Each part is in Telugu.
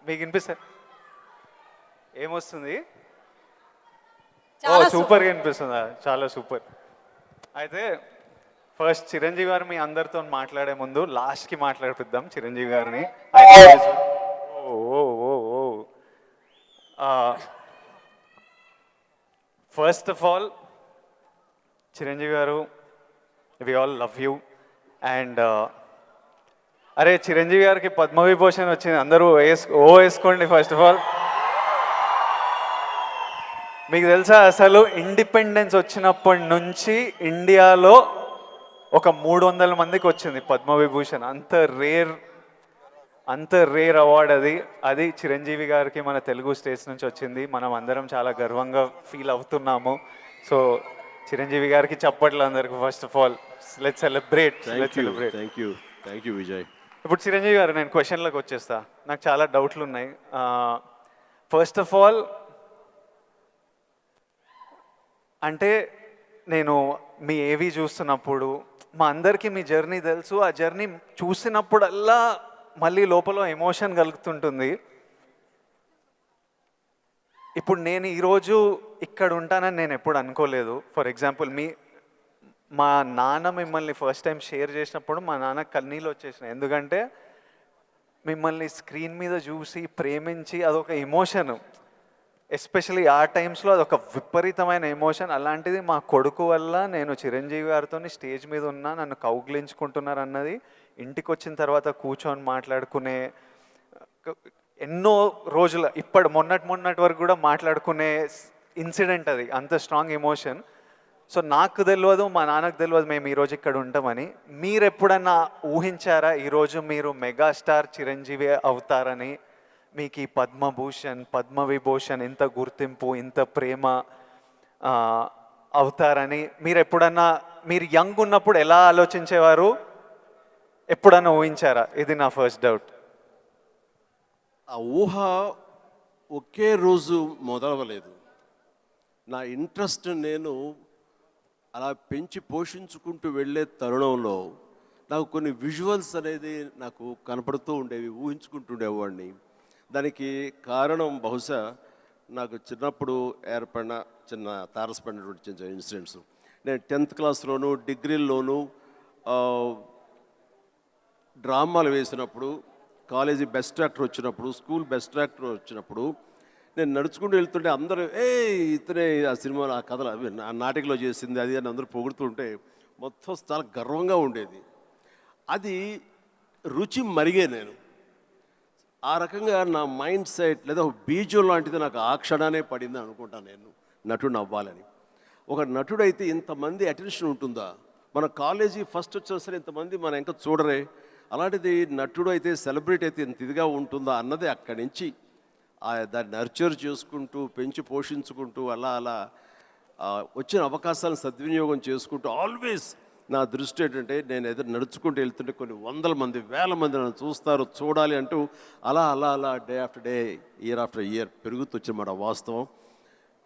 మీకు వినిపిస్తుంది? ఏమొస్తుంది? ఓ చాలా సూపర్గా వినిపిస్తుందా? చాలా సూపర్. అయితే ఫస్ట్ చిరంజీవి గారు మీ అందరితో మాట్లాడే ముందు లాస్ట్కి మాట్లాడిపిద్దాం చిరంజీవి గారిని. ఓ ఓ ఓ ఓ first of all Chiranjeevi garu, we all love you. And అరే చిరంజీవి గారికి పద్మవిభూషణ్ వచ్చింది, అందరూ వేసుకోండి ఫస్ట్ ఆఫ్ ఆల్. మీకు తెలుసా అసలు ఇండిపెండెన్స్ వచ్చినప్పటి నుంచి ఇండియాలో ఒక 300 మందికి వచ్చింది పద్మవిభూషణ్. అంత రేర్ అవార్డ్ అది. అది చిరంజీవి గారికి మన తెలుగు స్టేట్స్ నుంచి వచ్చింది. మనం అందరం చాలా గర్వంగా ఫీల్ అవుతున్నాము. సో చిరంజీవి గారికి చప్పట్లు అందరికి. First of all let's celebrate. Thank you Vijay. ఇప్పుడు చిరంజీవి గారు, నేను క్వశ్చన్లకు వచ్చేస్తా. నాకు చాలా డౌట్లు ఉన్నాయి. ఫస్ట్ ఆఫ్ ఆల్ అంటే నేను మీ ఏవి చూస్తున్నప్పుడు మా అందరికీ మీ జర్నీ తెలుసు. ఆ జర్నీ చూసినప్పుడల్లా మళ్ళీ లోపల ఎమోషన్ కలుగుతుంటుంది. ఇప్పుడు నేను ఈరోజు ఇక్కడ ఉంటానని నేను ఎప్పుడు అనుకోలేదు. ఫర్ ఎగ్జాంపుల్ మా నాన్న మిమ్మల్ని ఫస్ట్ టైం షేర్ చేసినప్పుడు మా నాన్న కన్నీళ్ళు వచ్చేసినాయి. ఎందుకంటే మిమ్మల్ని స్క్రీన్ మీద చూసి ప్రేమించి అదొక ఎమోషన్. ఎస్పెషలీ ఆ టైమ్స్లో అదొక విపరీతమైన ఎమోషన్. అలాంటిది మా కొడుకు వల్ల నేను చిరంజీవి గారితో స్టేజ్ మీద ఉన్నా, నన్ను కౌగిలించుకుంటున్నారు అన్నది ఇంటికి వచ్చిన తర్వాత కూర్చొని మాట్లాడుకునే ఎన్నో రోజుల మొన్నటి వరకు కూడా మాట్లాడుకునే ఇన్సిడెంట్ అది. అంత స్ట్రాంగ్ ఎమోషన్. సో నాకు తెలియదు, మా నాన్నకు తెలియదు మేము ఈరోజు ఇక్కడ ఉంటామని. మీరు ఎప్పుడన్నా ఊహించారా ఈరోజు మీరు మెగాస్టార్ చిరంజీవి అవుతారని? మీకు ఈ పద్మభూషణ్, పద్మవిభూషణ్, ఇంత గుర్తింపు, ఇంత ప్రేమ అవుతారని మీరు యంగ్ ఉన్నప్పుడు ఎలా ఆలోచించేవారు? ఎప్పుడన్నా ఊహించారా? ఇది నా ఫస్ట్ డౌట్. ఆ ఊహ ఒకే రోజు మొదలవలేదు. నా ఇంట్రెస్ట్ నేను అలా పెంచి పోషించుకుంటూ వెళ్ళే తరుణంలో నాకు కొన్ని విజువల్స్ అనేది నాకు కనపడుతూ ఉండేవి, ఊహించుకుంటుండేవాడిని. దానికి కారణం బహుశా నాకు చిన్నప్పుడు ఏర్పడిన చిన్న తారసపడినటువంటి చిన్న ఇన్సిడెంట్స్. నేను 10th క్లాస్లోను డిగ్రీల్లోనూ డ్రామాలు వేసినప్పుడు, కాలేజీ బెస్ట్ యాక్టర్ వచ్చినప్పుడు, స్కూల్ బెస్ట్ యాక్టర్ వచ్చినప్పుడు నేను నడుచుకుంటూ వెళ్తుంటే అందరూ ఇతనే ఆ సినిమాలో ఆ కథలు అవి ఆ నాటికలో చేసింది అది అని అందరూ పొగుడుతుంటే మొత్తం చాలా గర్వంగా ఉండేది. అది రుచి మరిగే నేను ఆ రకంగా నా మైండ్ సెట్ లేదా ఒక బీజం లాంటిది నాకు ఆ క్షణానే పడింది అనుకుంటాను నేను నటుడు అవ్వాలని. ఒక నటుడైతే ఇంతమంది అటెన్షన్ ఉంటుందా? మన కాలేజీ ఫస్ట్ వచ్చినా సరే ఇంతమంది మన ఇంకా చూడరే, అలాంటిది నటుడు అయితే సెలబ్రిటీ అయితే ఇంత ఇదిగా ఉంటుందా అన్నది అక్కడి నుంచి దాన్ని నర్చర్ చేసుకుంటూ పెంచి పోషించుకుంటూ అలా వచ్చిన అవకాశాలను సద్వినియోగం చేసుకుంటూ ఆల్వేస్ నా దృష్టి ఏంటంటే నేను ఎదురు నడుచుకుంటూ వెళ్తుంటే కొన్ని 100 మంది 1000 మంది నన్ను చూస్తారు, చూడాలి అంటూ అలా day after day, year after year పెరుగుతూ వచ్చినమాట వాస్తవం.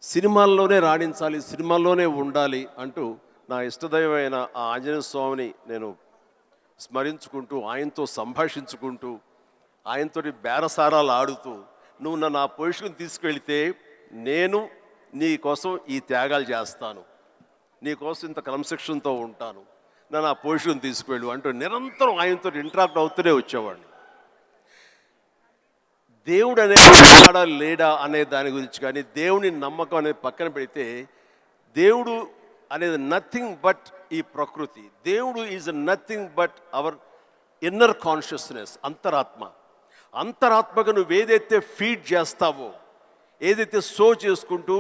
సినిమాల్లోనే రాణించాలి, సినిమాల్లోనే ఉండాలి అంటూ నా ఇష్టదైవమైన ఆ ఆంజనేయ స్వామిని నేను స్మరించుకుంటూ, ఆయనతో సంభాషించుకుంటూ, ఆయనతోటి బేరసారాలు ఆడుతూ, నువ్వు నన్ను ఆ పొజిషన్ తీసుకెళ్తే నేను నీ కోసం ఈ త్యాగాలు చేస్తాను, నీ కోసం ఇంత క్రమశిక్షణతో ఉంటాను, నన్ను ఆ పొజిషన్ తీసుకువెళ్ళు అంటూ నిరంతరం ఆయనతో ఇంటరాక్ట్ అవుతూనే వచ్చేవాడిని. దేవుడు అనేది లేడా అనే దాని గురించి కానీ, దేవుని నమ్మకం అనేది పక్కన పెడితే, దేవుడు అనేది నథింగ్ బట్ ఈ ప్రకృతి. దేవుడు is nothing but our inner consciousness, అంతరాత్మగా నువ్వు ఏదైతే ఫీడ్ చేస్తావో, ఏదైతే సో చేసుకుంటూ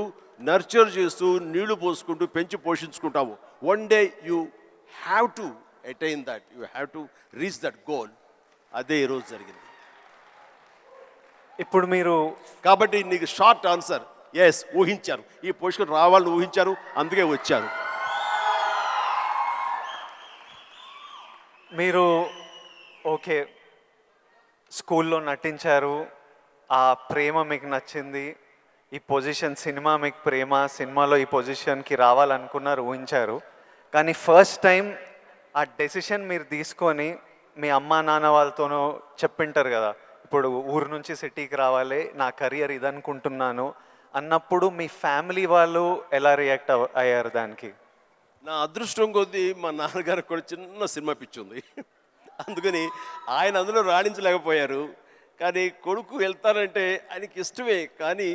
నర్చర్ చేస్తూ నీళ్లు పోసుకుంటూ పెంచి పోషించుకుంటావో, one day you have to attain that, you have to reach that goal. అదే ఈరోజు జరిగింది. ఇప్పుడు మీరు కాబట్టి నీకు షార్ట్ ఆన్సర్ ఎస్, ఊహించారు, ఈ పొజిషన్ రావాలని ఊహించారు, అందుకే వచ్చారు. మీరు ఓకే స్కూల్లో నటించారు, ఆ ప్రేమ మీకు నచ్చింది, ఈ పొజిషన్ సినిమా మీకు ప్రేమ, సినిమాలో ఈ పొజిషన్కి రావాలనుకున్నారు, ఊహించారు. కానీ ఫస్ట్ టైం ఆ డెసిషన్ మీరు తీసుకొని మీ అమ్మా నాన్న వాళ్ళతోనూ చెప్పింటారు కదా, ఇప్పుడు ఊరు నుంచి సిటీకి రావాలి, నా కెరియర్ ఇదనుకుంటున్నాను అన్నప్పుడు మీ ఫ్యామిలీ వాళ్ళు ఎలా రియాక్ట్ అయ్యారు దానికి? నా అదృష్టం కొద్దీ మా నాన్నగారికి కూడా చిన్న సినిమా పిచ్చి ఉంది. అందుకని ఆయన అందులో రాణించలేకపోయారు. కానీ కొడుకు వెళ్తానంటే ఆయనకి ఇష్టమే. కానీ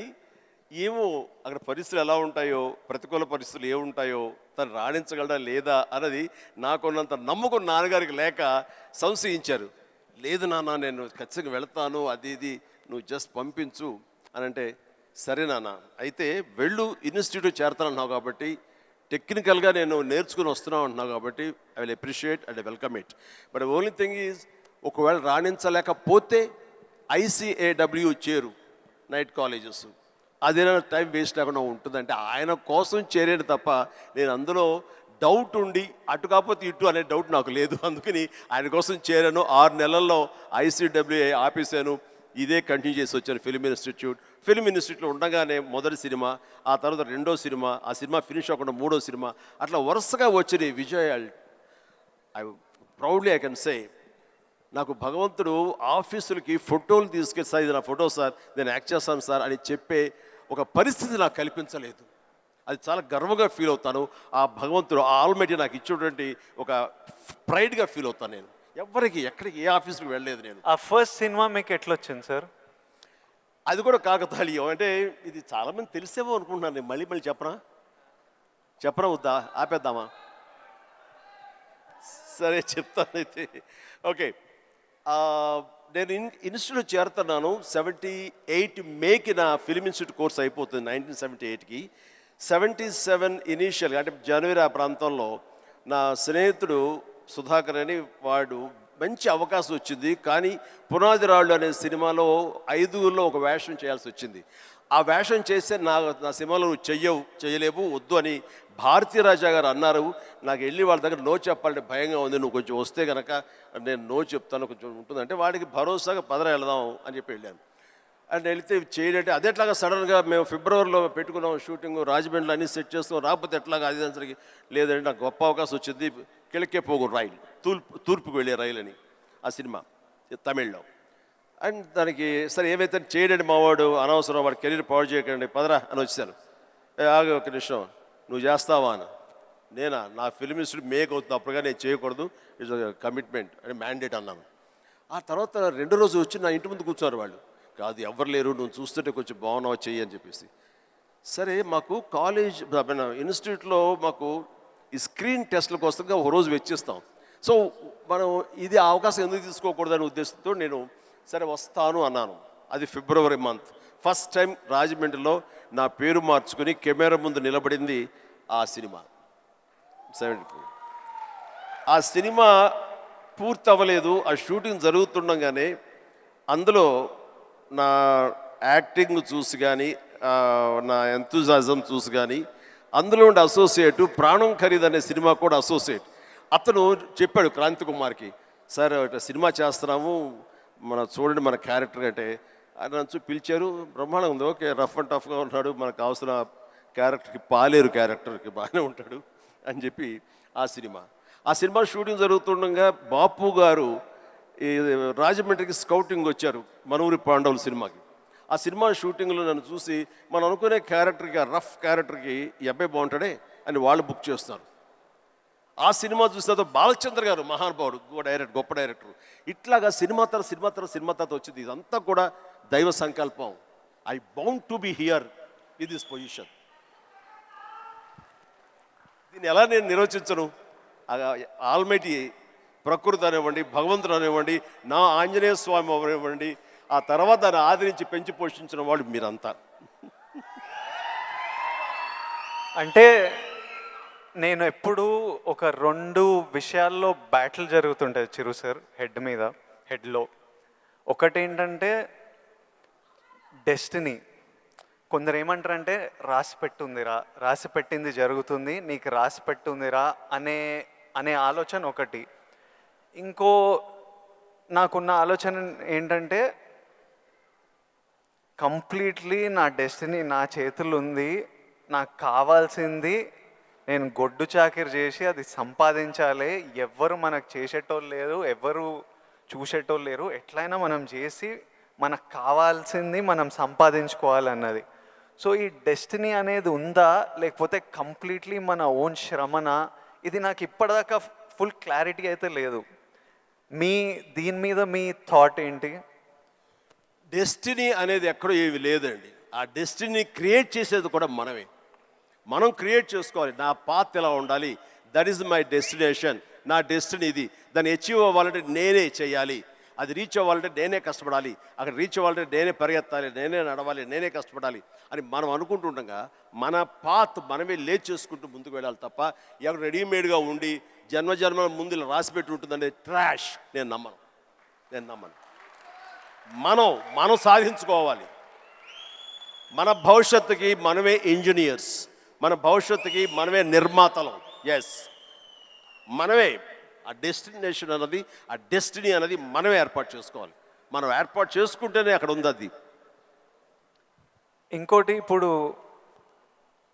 ఏమో అక్కడ పరిస్థితులు ఎలా ఉంటాయో, ప్రతికూల పరిస్థితులు ఏముంటాయో, తను రాణించగలడా లేదా అన్నది నాకున్నంత నమ్మకం నాన్నగారికి లేక సంశయించారు. లేదు నాన్న, నేను ఖచ్చితంగా వెళతాను, అది ఇది నువ్వు జస్ట్ పంపించు అని అంటే, సరే నాన్న అయితే వెళ్ళు, ఇన్స్టిట్యూట్ చేరతానన్నావు కాబట్టి, టెక్నికల్గా నేను నేర్చుకుని వస్తున్నావు అంటున్నావు కాబట్టి I will appreciate and welcome it. But only thing is, ఒకవేళ రాణించలేకపోతే ICAW చేరు, నైట్ కాలేజెస్, అదేనా టైం వేస్ట్ లేకుండా ఉంటుందంటే ఆయన కోసం చేరేది తప్ప నేను అందులో డౌట్ ఉండి అటు కాకపోతే ఇటు అనే డౌట్ నాకు లేదు. అందుకని ఆయన కోసం చేరాను. 6 నెలల్లో ICAW ఆపేశాను. ఇదే కంటిన్యూ చేసి వచ్చాను ఫిల్మ్ ఇన్స్టిట్యూట్. ఫిల్మ్ ఇన్స్టిట్యూట్లో ఉండగానే మొదటి సినిమా, ఆ తర్వాత రెండో సినిమా, ఆ సినిమా ఫినిష్ అవ్వకుండా మూడో సినిమా, అట్లా వరుసగా వచ్చినాయి విజయాలు. ఐ కెన్ సే నాకు భగవంతుడు ఆఫీసులకి ఫోటోలు తీసుకెళ్ళి, సార్ ఇది నా ఫోటో సార్, నేను యాక్ట్ చేస్తాను సార్ అని చెప్పే ఒక పరిస్థితి నాకు కల్పించలేదు. అది చాలా గర్వంగా ఫీల్ అవుతాను. ఆ భగవంతుడు, ఆ ఆల్మైటీ నాకు ఇచ్చేటువంటి ఒక ప్రైడ్గా ఫీల్ అవుతాను. నేను ఎవరికి ఎక్కడికి ఏ ఆఫీస్కి వెళ్ళలేదు. నేను ఆ ఫస్ట్ సినిమా మీకు ఎట్లా వచ్చింది సార్? అది కూడా కాకతాళీయం. అంటే ఇది చాలామంది తెలిసేమో అనుకుంటున్నాను. నేను మళ్ళీ చెప్పరా వద్దా, ఆపేద్దామా? సరే చెప్తానైతే. ఓకే, నేను ఇన్స్టిట్యూట్ చేరుతున్నాను 78 మేకి నా ఫిల్మ్ ఇన్స్టిట్యూట్ కోర్స్ అయిపోతుంది. 1978కి 77 ఇనీషియల్గా అంటే జనవరి ఆ ప్రాంతంలో నా స్నేహితుడు సుధాకర్ అని వాడు మంచి అవకాశం వచ్చింది. కానీ పునాది రాళ్ళు అనే సినిమాలో 5గురిలో ఒక వేషం చేయాల్సి వచ్చింది. ఆ వేషం చేస్తే నా సినిమాలో నువ్వు చేయలేవు, వద్దు అని భారతీ రాజా గారు అన్నారు. నాకు వెళ్ళి వాళ్ళ దగ్గర నో చెప్పాలంటే భయంగా ఉంది, నువ్వు కొంచెం వస్తే కనుక నేను నో చెప్తాను, కొంచెం ఉంటుందంటే వాడికి భరోసాగా పదరా వెళదాం అని చెప్పి వెళ్ళాను. అండ్ వెళితే చేయంటే అదేట్లాగా సడన్గా మేము ఫిబ్రవరిలో పెట్టుకున్నాం షూటింగ్, రాజమండ్రిలో అన్నీ సెట్ చేస్తున్నాం, రాకపోతే ఎట్లాగా అది దానికి లేదంటే నాకు గొప్ప అవకాశం వచ్చింది. కిళకే పోగు రైలు, తూర్పుకు వెళ్ళే రైలు అని ఆ సినిమా తమిళ్లో. అండ్ దానికి సరే ఏమైతే చేయడండి మావాడు, అనవసరం వాడు కెరీర్ పాడు చేయకండి, పదరా అని వచ్చాను. ఆగు ఒక నిమిషం, నువ్వు చేస్తావా అని. నేనా, నా ఫిల్మ్ ఇన్స్టిట్యూట్ మేక్ అవుతుంది, అప్పుడుగా నేను చేయకూడదు, ఇట్స్ కమిట్మెంట్ అని మ్యాండేట్ అన్నాను. ఆ తర్వాత 2 రోజు వచ్చి నా ఇంటి ముందు కూర్చున్నారు వాళ్ళు. కాదు ఎవరు లేరు, నువ్వు చూస్తుంటే కొంచెం బాగున్నావు చెయ్యి అని చెప్పేసి. సరే మాకు కాలేజ్ ఇన్స్టిట్యూట్లో మాకు ఈ స్క్రీన్ టెస్ట్ల కోసంగా ఒక రోజు వెచ్చిస్తాం. సో మనం ఇది అవకాశం ఎందుకు తీసుకోకూడదనే ఉద్దేశంతో నేను సరే వస్తాను అన్నాను. అది ఫిబ్రవరి మంత్. ఫస్ట్ టైం రాజమండ్రిలో నా పేరు మార్చుకుని కెమెరా ముందు నిలబడింది ఆ సినిమా 74. ఆ సినిమా పూర్తి అవ్వలేదు, ఆ షూటింగ్ జరుగుతుండగానే అందులో నా యాక్టింగ్ చూసి కానీ, నా ఎంతూజాజం చూసి కానీ, అందులో ఉండే అసోసియేటు ప్రాణం ఖరీదు అనే సినిమా కూడా అసోసియేట్ అతను చెప్పాడు క్రాంతి కుమార్కి, సార్ ఇట్లా సినిమా చేస్తున్నాము, చూడండి మన క్యారెక్టర్ అంటే. ఆయన నన్ను పిలిచారు, బ్రహ్మాండంగా ఉంది, ఓకే రఫ్ అండ్ టఫ్గా ఉన్నాడు, మనకు అవసరం క్యారెక్టర్కి, పాలేరు క్యారెక్టర్కి బాగానే ఉంటాడు అని చెప్పి ఆ సినిమా షూటింగ్ జరుగుతుండగా బాపు గారు ఈ రాజమండ్రికి స్కౌటింగ్ వచ్చారు మనూరి పాండవుల సినిమాకి. ఆ సినిమా షూటింగ్లో నన్ను చూసి మనం అనుకునే క్యారెక్టర్కి, ఆ రఫ్ క్యారెక్టర్కి ఈ అబ్బాయి బాగుంటాడే అని వాళ్ళు బుక్ చేస్తారు. ఆ సినిమా చూసిన తర్వాత బాలచంద్ర గారు మహానుభావుడు, గొప్ప డైరెక్టర్, ఇట్లాగా సినిమా తర్వాత వచ్చింది. ఇదంతా కూడా దైవ సంకల్పం. I bound to be here with this position. దీన్ని ఎలా నేను నిర్వచించను? ఆల్మైటీ ప్రకృతి అనివ్వండి, భగవంతుడు అనివ్వండి, నా ఆంజనేయ స్వామి అనివ్వండి, ఆ తర్వాత దాన్ని ఆదరించి పెంచి పోషించిన వాళ్ళు మీరంతా. అంటే నేను ఎప్పుడు ఒక 2 విషయాల్లో బ్యాటిల్ జరుగుతుంటుంది చిరు సార్ హెడ్లో. ఒకటి ఏంటంటే డెస్టినీ. కొందరు ఏమంటారంటే రాసి పెట్టింది జరుగుతుంది, నీకు రాసి పెట్టుందిరా అనే ఆలోచన ఒకటి. ఇంకో నాకున్న ఆలోచన ఏంటంటే కంప్లీట్లీ నా డెస్టినీ నా చేతులు ఉంది, నాకు కావాల్సింది నేను గొడ్డు చాకిరి చేసి అది సంపాదించాలి. ఎవ్వరు మనకు చేసేటోళ్ళు లేరు, ఎవ్వరు చూసేటోళ్ళు లేరు, ఎట్లయినా మనం చేసి మనకు కావాల్సింది మనం సంపాదించుకోవాలన్నది. సో ఈ డెస్టినీ అనేది ఉందా, లేకపోతే కంప్లీట్లీ మన ఓన్ శ్రమనా? ఇది నాకు ఇప్పటిదాకా ఫుల్ క్లారిటీ అయితే లేదు. దీని మీద మీ థాట్ ఏంటి? డెస్టినీ అనేది ఎక్కడో ఏమి లేదండి. ఆ డెస్టినీ క్రియేట్ చేసేది కూడా మనమే. మనం క్రియేట్ చేసుకోవాలి. నా పాత్ ఎలా ఉండాలి, దట్ ఈస్ మై డెస్టినేషన్, నా డెస్టినీ ఇది. దాన్ని అచీవ్ అవ్వాలంటే నేనే చేయాలి, అది రీచ్ అవ్వాలంటే నేనే కష్టపడాలి, అక్కడ రీచ్ అవ్వాలంటే నేనే పరిగెత్తాలి, నేనే నడవాలి, నేనే కష్టపడాలి అని మనం అనుకుంటుండగా మన పాత్ మనమే లేచి చేసుకుంటూ ముందుకు వెళ్ళాలి తప్ప ఎక్కడ రెడీమేడ్గా ఉండి జన్మజన్మల ముందు ఇలా రాసి పెట్టి ఉంటుందనే ట్రాష్ నేను నమ్మను. మనం సాధించుకోవాలి. మన భవిష్యత్తుకి మనమే ఇంజనీర్స్, మన భవిష్యత్తుకి మనమే నిర్మాతలం. ఎస్, మనమే ఆ డెస్టినేషన్ అన్నది, ఆ డెస్టినీ అనేది మనమే ఏర్పాటు చేసుకోవాలి. మనం ఏర్పాటు చేసుకుంటేనే అక్కడ ఉంది అది. ఇంకోటి, ఇప్పుడు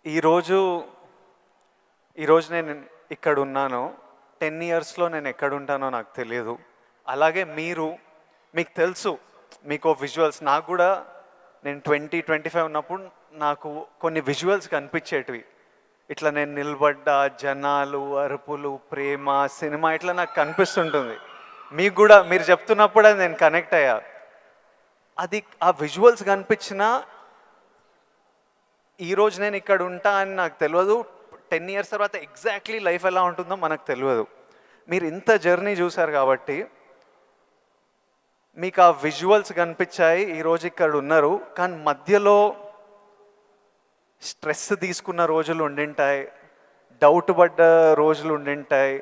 ఈరోజు నేను ఇక్కడ ఉన్నాను, 10 ఇయర్స్లో నేను ఎక్కడ ఉంటానో నాకు తెలియదు. అలాగే మీకు తెలుసు, మీకు విజువల్స్, నాకు కూడా నేను 20-25 ఉన్నప్పుడు నాకు కొన్ని విజువల్స్ కనిపించేటివి. ఇట్లా నేను నిలబడ్డా, జనాలు, అరుపులు, ప్రేమ, సినిమా ఇట్లా నాకు కనిపిస్తుంటుంది. మీకు కూడా మీరు చెప్తున్నప్పుడు అది నేను కనెక్ట్ అయ్యా. అది ఆ విజువల్స్ కనిపించినా ఈరోజు నేను ఇక్కడ ఉంటా అని నాకు తెలియదు. 10 ఇయర్స్ తర్వాత ఎగ్జాక్ట్లీ లైఫ్ ఎలా ఉంటుందో మనకు తెలియదు. మీరు ఇంత జర్నీ చూసారు కాబట్టి మీకు ఆ విజువల్స్ కనిపించాయి, ఈరోజు ఇక్కడ ఉన్నారు. కానీ మధ్యలో స్ట్రెస్ తీసుకున్న రోజులు ఉండింటాయి, డౌట్ పడ్డ రోజులు ఉండింటాయి.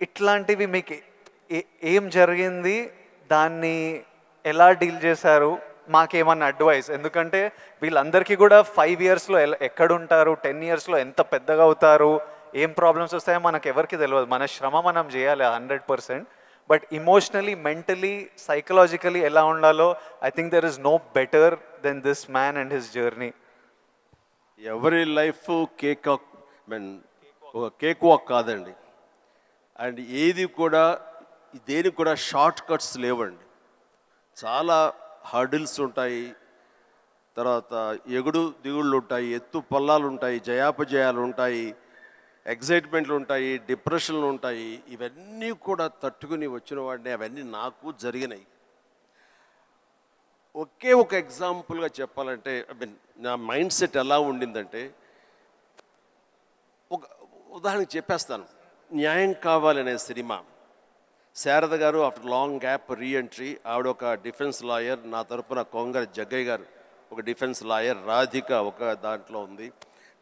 ఇట్లాంటివి మీకు ఏం జరిగింది, దాన్ని ఎలా డీల్ చేశారు, మాకేమన్నా అడ్వైస్? ఎందుకంటే వీళ్ళందరికీ కూడా 5 ఇయర్స్లో ఎక్కడుంటారు, 10 ఇయర్స్లో ఎంత పెద్దగా అవుతారు, ఏం ప్రాబ్లమ్స్ వస్తాయో మనకు ఎవరికి తెలియదు. మన శ్రమ మనం చేయాలి 100%. బట్ ఇమోషనలీ, మెంటలీ, సైకలాజికలీ ఎలా ఉండాలో I think there is no better than this man and his journey. ఎవరి లైఫ్ కేక్ వాక్ కాదండి. అండ్ ఏది కూడా, దేనికి కూడా షార్ట్ కట్స్ లేవండి. చాలా హర్డిల్స్ ఉంటాయి, తర్వాత ఎగుడు దిగుళ్ళు ఉంటాయి, ఎత్తు పల్లాలు ఉంటాయి, జయాపజయాలు ఉంటాయి, ఎగ్జైట్మెంట్లు ఉంటాయి, డిప్రెషన్లు ఉంటాయి. ఇవన్నీ కూడా తట్టుకుని వచ్చిన వాడిని, అవన్నీ నాకు జరిగినాయి. ఒకే ఒక ఎగ్జాంపుల్గా చెప్పాలంటే, నా మైండ్ సెట్ ఎలా ఉండిందంటే, ఒక ఉదాహరణకి చెప్పేస్తాను. న్యాయం కావాలనే సినిమా, శారద గారు ఆఫ్టర్ లాంగ్ గ్యాప్ రీఎంట్రీ, ఆవిడ ఒక డిఫెన్స్ లాయర్, నా తరపున కొంగర జగ్గయ్య గారు ఒక డిఫెన్స్ లాయర్, రాధిక ఒక దాంట్లో ఉంది,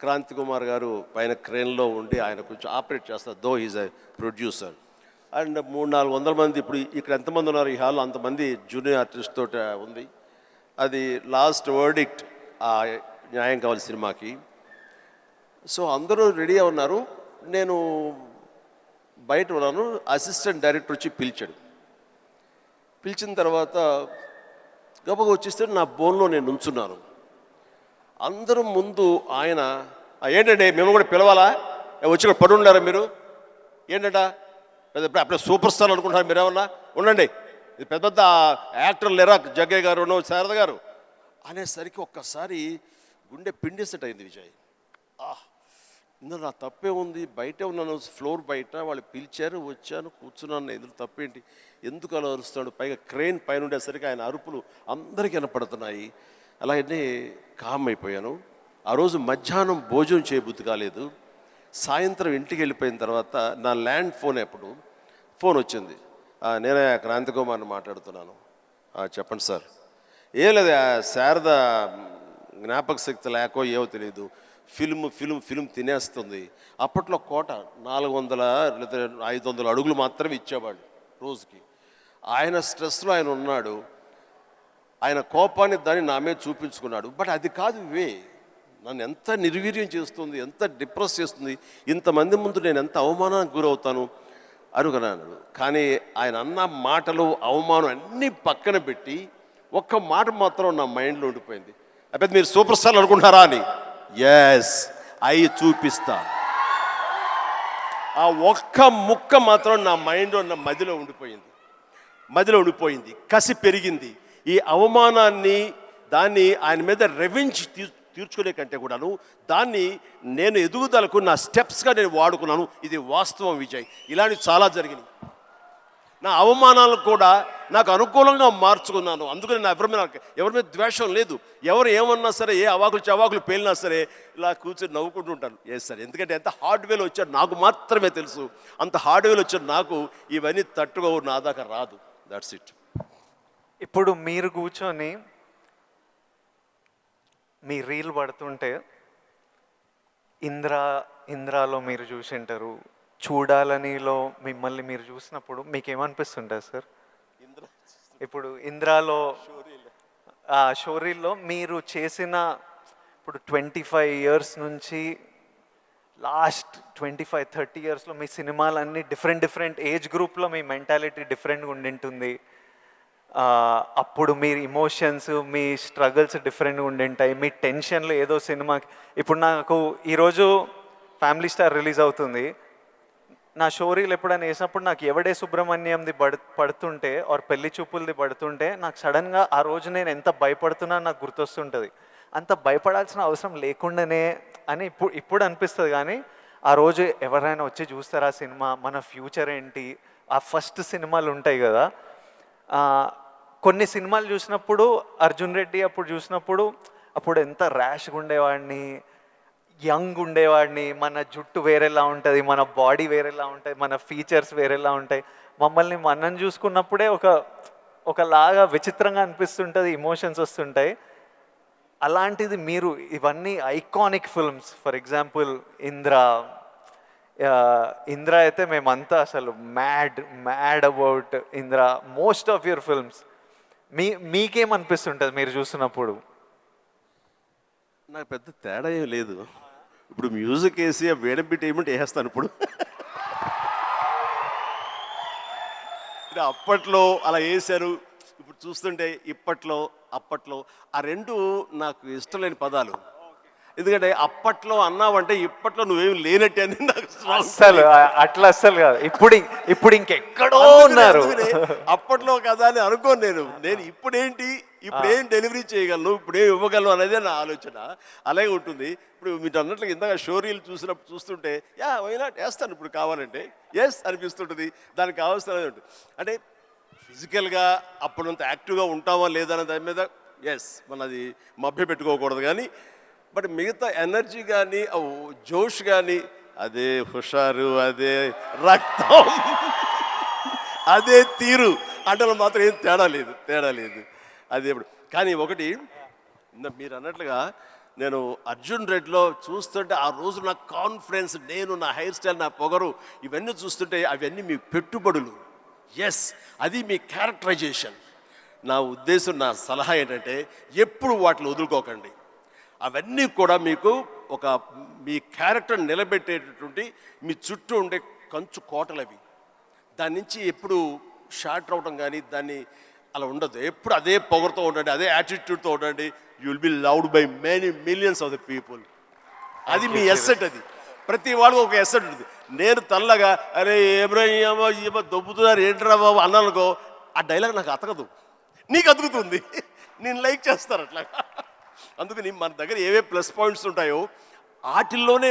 క్రాంతి కుమార్ గారు పైన క్రేన్లో ఉండి ఆయన కొంచెం ఆపరేట్ చేస్తారు, though is a producer. And 300-400 మంది, ఇప్పుడు ఇక్కడ ఎంతమంది ఉన్నారు ఈ హాల్ అంతమంది జూనియర్ ఆర్టిస్ట్ తోటి ఉంది. అది లాస్ట్ వర్డిక్ట్ ఆ న్యాయం కావాలి సినిమాకి. సో అందరూ రెడీ ఉన్నారు, నేను బయట ఉన్నాను. అసిస్టెంట్ డైరెక్టర్ వచ్చి పిలిచిన తర్వాత గబగ వచ్చేస్తే నా బోన్లో నేను నుంచున్నాను. అందరూ ముందు ఆయన, ఏంటంటే మేము కూడా పిలవాలా, వచ్చి ఇక్కడ పడి ఉండారా మీరు, ఏంటంట అప్పుడే సూపర్ స్టార్ అనుకుంటున్నారు మీరేమన్నా, ఉండండి, ఇది పెద్ద పెద్ద యాక్టర్లు లేరా, జగ్గయ్య గారు, శారద గారు అనేసరికి ఒక్కసారి గుండె పిండేసేట అయింది విజయ్. ఇందులో నా తప్పే ఉంది, బయటే ఉన్నాను, ఫ్లోర్ బయట, వాళ్ళు పిలిచారు, వచ్చాను, కూర్చున్నాను, ఇందులో తప్పేంటి, ఎందుకు అలా అరుస్తాడు, పైగా క్రెయిన్ పైన ఉండేసరికి ఆయన అరుపులు అందరికీ వినపడుతున్నాయి. అలాగే కామ్ అయిపోయాను. ఆ రోజు మధ్యాహ్నం భోజనం చేయబుద్ధి కాలేదు. సాయంత్రం ఇంటికి వెళ్ళిపోయిన తర్వాత నా ల్యాండ్ ఫోన్ వచ్చింది. నేనే క్రాంతి కుమార్ని మాట్లాడుతున్నాను. చెప్పండి సార్. ఏం లేదు, శారద జ్ఞాపక శక్తి లేకో ఏవో తెలియదు, ఫిల్మ్ తినేస్తుంది. అప్పట్లో కోట 400 లేదా 500 అడుగులు మాత్రమే ఇచ్చేవాళ్ళు రోజుకి. ఆయన స్ట్రెస్లో ఆయన ఉన్నాడు, ఆయన కోపాన్ని దాన్ని నా మీద చూపించుకున్నాడు. బట్ అది కాదు నన్ను ఎంత నిర్వీర్యం చేస్తుంది, ఎంత డిప్రెస్ చేస్తుంది, ఇంతమంది ముందు నేను ఎంత అవమానానికి గురవుతాను అనుకున్నాను. కానీ ఆయన అన్న మాటలు, అవమానం అన్నీ పక్కన పెట్టి ఒక్క మాట మాత్రం నా మైండ్లో ఉండిపోయింది. అప్పుడు మీరు సూపర్ స్టార్ అనుకుంటారా అని. ఎస్, అవి చూపిస్తా. ఆ ఒక్క ముక్క మాత్రం నా మైండ్లో, నా మదిలో ఉండిపోయింది. కసి పెరిగింది. ఈ అవమానాన్ని దాన్ని ఆయన మీద రెవెంజ్ తీర్చుకునే కంటే కూడాను దాన్ని నేను ఎదుగుదలకు నా స్టెప్స్గా నేను వాడుకున్నాను. ఇది వాస్తవం విజయ్. ఇలాంటివి చాలా జరిగినాయి. నా అవమానాలను కూడా నాకు అనుకూలంగా మార్చుకున్నాను. అందుకని నా ఎవరి మీద ద్వేషం లేదు. ఎవరు ఏమన్నా సరే, ఏ అవాకులు చవాకులు పేలినా సరే ఇలా కూర్చొని నవ్వుకుంటూ ఉంటాను. సార్, ఎందుకంటే ఎంత హార్డ్వేర్ వచ్చాడు నాకు మాత్రమే తెలుసు. అంత హార్డ్వేర్ వచ్చాడు నాకు ఇవన్నీ తట్టుకోవు, నా దాకా రాదు. That's it. ఇప్పుడు మీరు కూర్చొని మీ రీల్ పడుతుంటే ఇంద్రాలో మీరు చూసింటారు, చూడాలనిలో మిమ్మల్ని మీరు చూసినప్పుడు మీకు ఏమనిపిస్తుంటుంది సార్? ఇప్పుడు ఇంద్రాలో షోరీల్లో మీరు చేసిన ఇప్పుడు 25 years నుంచి లాస్ట్ 25-30 yearsలో మీ సినిమాలన్నీ డిఫరెంట్ ఏజ్ గ్రూప్లో మీ మెంటాలిటీ డిఫరెంట్గా ఉండింటుంది. అప్పుడు మీ ఇమోషన్స్, మీ స్ట్రగుల్స్ డిఫరెంట్గా ఉండింటాయి. మీ టెన్షన్లు ఏదో సినిమాకి. ఇప్పుడు నాకు ఈరోజు ఫ్యామిలీ స్టార్ రిలీజ్ అవుతుంది. నా షోరీలు ఎప్పుడైనా వేసినప్పుడు నాకు ఎవడే సుబ్రహ్మణ్యంది పడుతుంటే ఆర్ పెళ్లి చూపులది పడుతుంటే నాకు సడన్గా ఆ రోజు నేను ఎంత భయపడుతున్నా నాకు గుర్తొస్తుంటుంది. అంత భయపడాల్సిన అవసరం లేకుండానే అని ఇప్పుడు అనిపిస్తుంది. కానీ ఆ రోజు ఎవరైనా వచ్చి చూస్తారా సినిమా, మన ఫ్యూచర్ ఏంటి, ఆ ఫస్ట్ సినిమాలు ఉంటాయి కదా. కొన్ని సినిమాలు చూసినప్పుడు అర్జున్ రెడ్డి అప్పుడు చూసినప్పుడు అప్పుడు ఎంత ర్యాష్గా ఉండేవాడిని, యంగ్ ఉండేవాడిని, మన జుట్టు వేరేలా ఉంటుంది, మన బాడీ వేరేలా ఉంటుంది, మన ఫీచర్స్ వేరేలా ఉంటాయి. మమ్మల్ని మనం చూసుకున్నప్పుడే ఒకలాగా విచిత్రంగా అనిపిస్తుంటుంది, ఇమోషన్స్ వస్తుంటాయి. అలాంటిది మీరు ఇవన్నీ iconic films, for example Indra అయితే మేమంతా అసలు mad about Indra. Most of your films మీకేమనిపిస్తుంటుంది మీరు చూసినప్పుడు? నాకు పెద్ద తేడా ఏం లేదు. ఇప్పుడు మ్యూజిక్ వేసి వేడబిట్ ఏమిటి వేస్తాను ఇప్పుడు. అప్పట్లో అలా వేశారు, ఇప్పుడు చూస్తుంటే ఇప్పట్లో అప్పట్లో ఆ రెండు నాకు ఇష్టం లేని పదాలు. ఎందుకంటే అప్పట్లో అన్నావంటే ఇప్పట్లో నువ్వేమి లేనట్టే అని నాకు అసలు అట్లా అస్సలు కాదు. ఇప్పుడు ఇంకెక్కడో ఉన్నారు. అప్పట్లో కదా అని అనుకోను నేను ఇప్పుడేంటి, ఇప్పుడేం డెలివరీ చేయగలను, ఇప్పుడేం ఇవ్వగలను అనేది నా ఆలోచన. అలాగే ఉంటుంది. ఇప్పుడు మీరు అన్నట్లుగా ఇందాక షోరీలు చూస్తుంటే వైనా వేస్తాను ఇప్పుడు కావాలంటే అనిపిస్తుంటుంది. దానికి కావాల్సిన ఉంటుంది. అంటే ఫిజికల్గా అప్పుడంత యాక్టివ్గా ఉంటామా లేదా అనే దాని మీద మనది మభ్య పెట్టుకోకూడదు. కానీ బట్ మిగతా ఎనర్జీ కానీ జోష్ కానీ అదే హుషారు, అదే రక్తం, అదే తీరు అంటే మాత్రం ఏం తేడా లేదు. అది ఎప్పుడు కానీ ఒకటి మీరు అన్నట్లుగా నేను అర్జున్ రెడ్డిలో చూస్తుంటే ఆ రోజు నా కాన్ఫిడెన్స్, నేను నా హెయిర్ స్టైల్, నా పొగరు ఇవన్నీ చూస్తుంటే అవన్నీ మీ పెట్టుబడులు. అది మీ క్యారెక్టరైజేషన్. నా ఉద్దేశం, నా సలహా ఏంటంటే ఎప్పుడు వాటిని వదులుకోకండి. అవన్నీ కూడా మీకు మీ క్యారెక్టర్ నిలబెట్టేటటువంటి మీ చుట్టూ ఉండే కంచు కోటలు అవి. దాని నుంచి ఎప్పుడు షార్ట్ అవడం కానీ దాన్ని అలా ఉండదు. ఎప్పుడు అదే పొగరుతో ఉండండి, అదే యాటిట్యూడ్తో ఉండండి. You will be loved by many millions of the people. అది మీ ఎస్సెట్. అది ప్రతి వాళ్ళకి ఒక ఎస్సెట్ ఉంటుంది. నేను తల్లగా అరే ఏమో దొబ్బుతున్నారు ఏంట్రా బాబు అన్నానుకో, ఆ డైలాగ్ నాకు అతకదు, నీకు అతుకుతుంది, నేను లైక్ చేస్తాను అట్లా. అందుకని మన దగ్గర ఏవే ప్లస్ పాయింట్స్ ఉంటాయో వాటిల్లోనే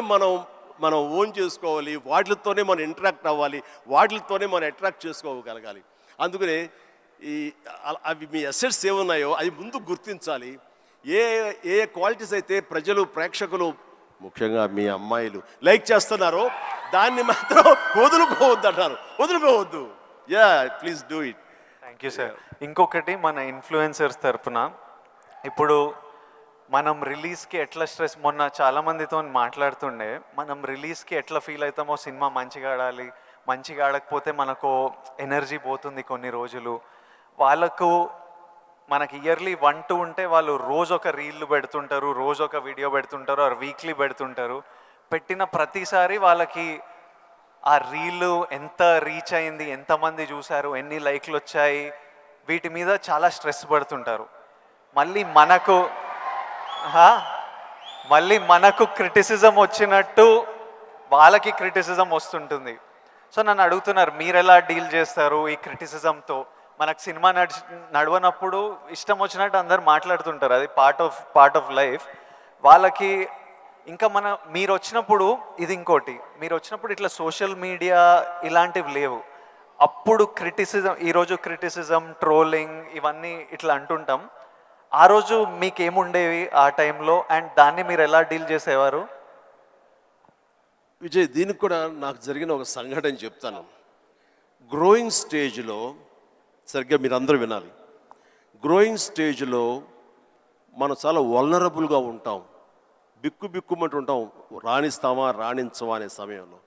మనం ఓన్ చేసుకోవాలి, వాటితోనే మనం ఇంటరాక్ట్ అవ్వాలి, వాటితోనే మనం అట్రాక్ట్ చేసుకోగలగాలి. అందుకనే అవి మీ అసెట్స్ ఏమున్నాయో అవి ముందు గుర్తించాలి. ఏ క్వాలిటీస్ అయితే ప్రజలు, ప్రేక్షకులు, ముఖ్యంగా మీ అమ్మాయిలు లైక్ చేస్తున్నారో దాన్ని మాత్రం వదులుకోవద్దు. Please do it. Thank you sir. ఇంకొకటి మన ఇన్ఫ్లుయెన్సర్స్ తరఫున ఇప్పుడు మనం రిలీజ్కి ఎట్లా స్ట్రెస్, మొన్న చాలామందితో మాట్లాడుతుండే, మనం రిలీజ్కి ఎట్లా ఫీల్ అవుతామో, సినిమా మంచిగా ఆడాలి, మంచిగా ఆడకపోతే మనకు ఎనర్జీ పోతుంది కొన్ని రోజులు. వాళ్ళకు మనకి ఇయర్లీ 1-2 ఉంటే వాళ్ళు రోజు ఒక రీల్ పెడుతుంటారు, రోజు ఒక వీడియో పెడుతుంటారు, ఆర్ వీక్లీ పెడుతుంటారు. పెట్టిన ప్రతిసారి వాళ్ళకి ఆ రీల్ ఎంత రీచ్ అయింది, ఎంతమంది చూశారు, ఎన్ని లైక్లు వచ్చాయి, వీటి మీద చాలా స్ట్రెస్ పడుతుంటారు. మళ్ళీ మనకు క్రిటిసిజం వచ్చినట్టు వాళ్ళకి క్రిటిసిజం వస్తుంటుంది. సో నన్ను అడుగుతున్నారు, మీరు ఎలా డీల్ చేస్తారు ఈ క్రిటిసిజంతో? మనకు సినిమా నడవనప్పుడు ఇష్టం వచ్చినట్టు అందరు మాట్లాడుతుంటారు, అది పార్ట్ ఆఫ్ లైఫ్. వాళ్ళకి ఇంకా మీరు వచ్చినప్పుడు ఇది ఇంకోటి, మీరు వచ్చినప్పుడు ఇట్లా సోషల్ మీడియా ఇలాంటివి లేవు. అప్పుడు ఈరోజు క్రిటిసిజం, ట్రోలింగ్ ఇవన్నీ ఇట్లా అంటుంటాం. ఆ రోజు మీకేముండేవి ఆ టైంలో, అండ్ దాన్ని మీరు ఎలా డీల్ చేసేవారు? విజయ్, దీనికి కూడా నాకు జరిగిన ఒక సంఘటన చెప్తాను. గ్రోయింగ్ స్టేజ్లో సరిగ్గా మీరు అందరూ వినాలి. గ్రోయింగ్ స్టేజ్లో మనం చాలా వల్నరబుల్గా ఉంటాం, బిక్కుమంటూ ఉంటాం, రాణిస్తామా రాణించమా అనే సమయంలో.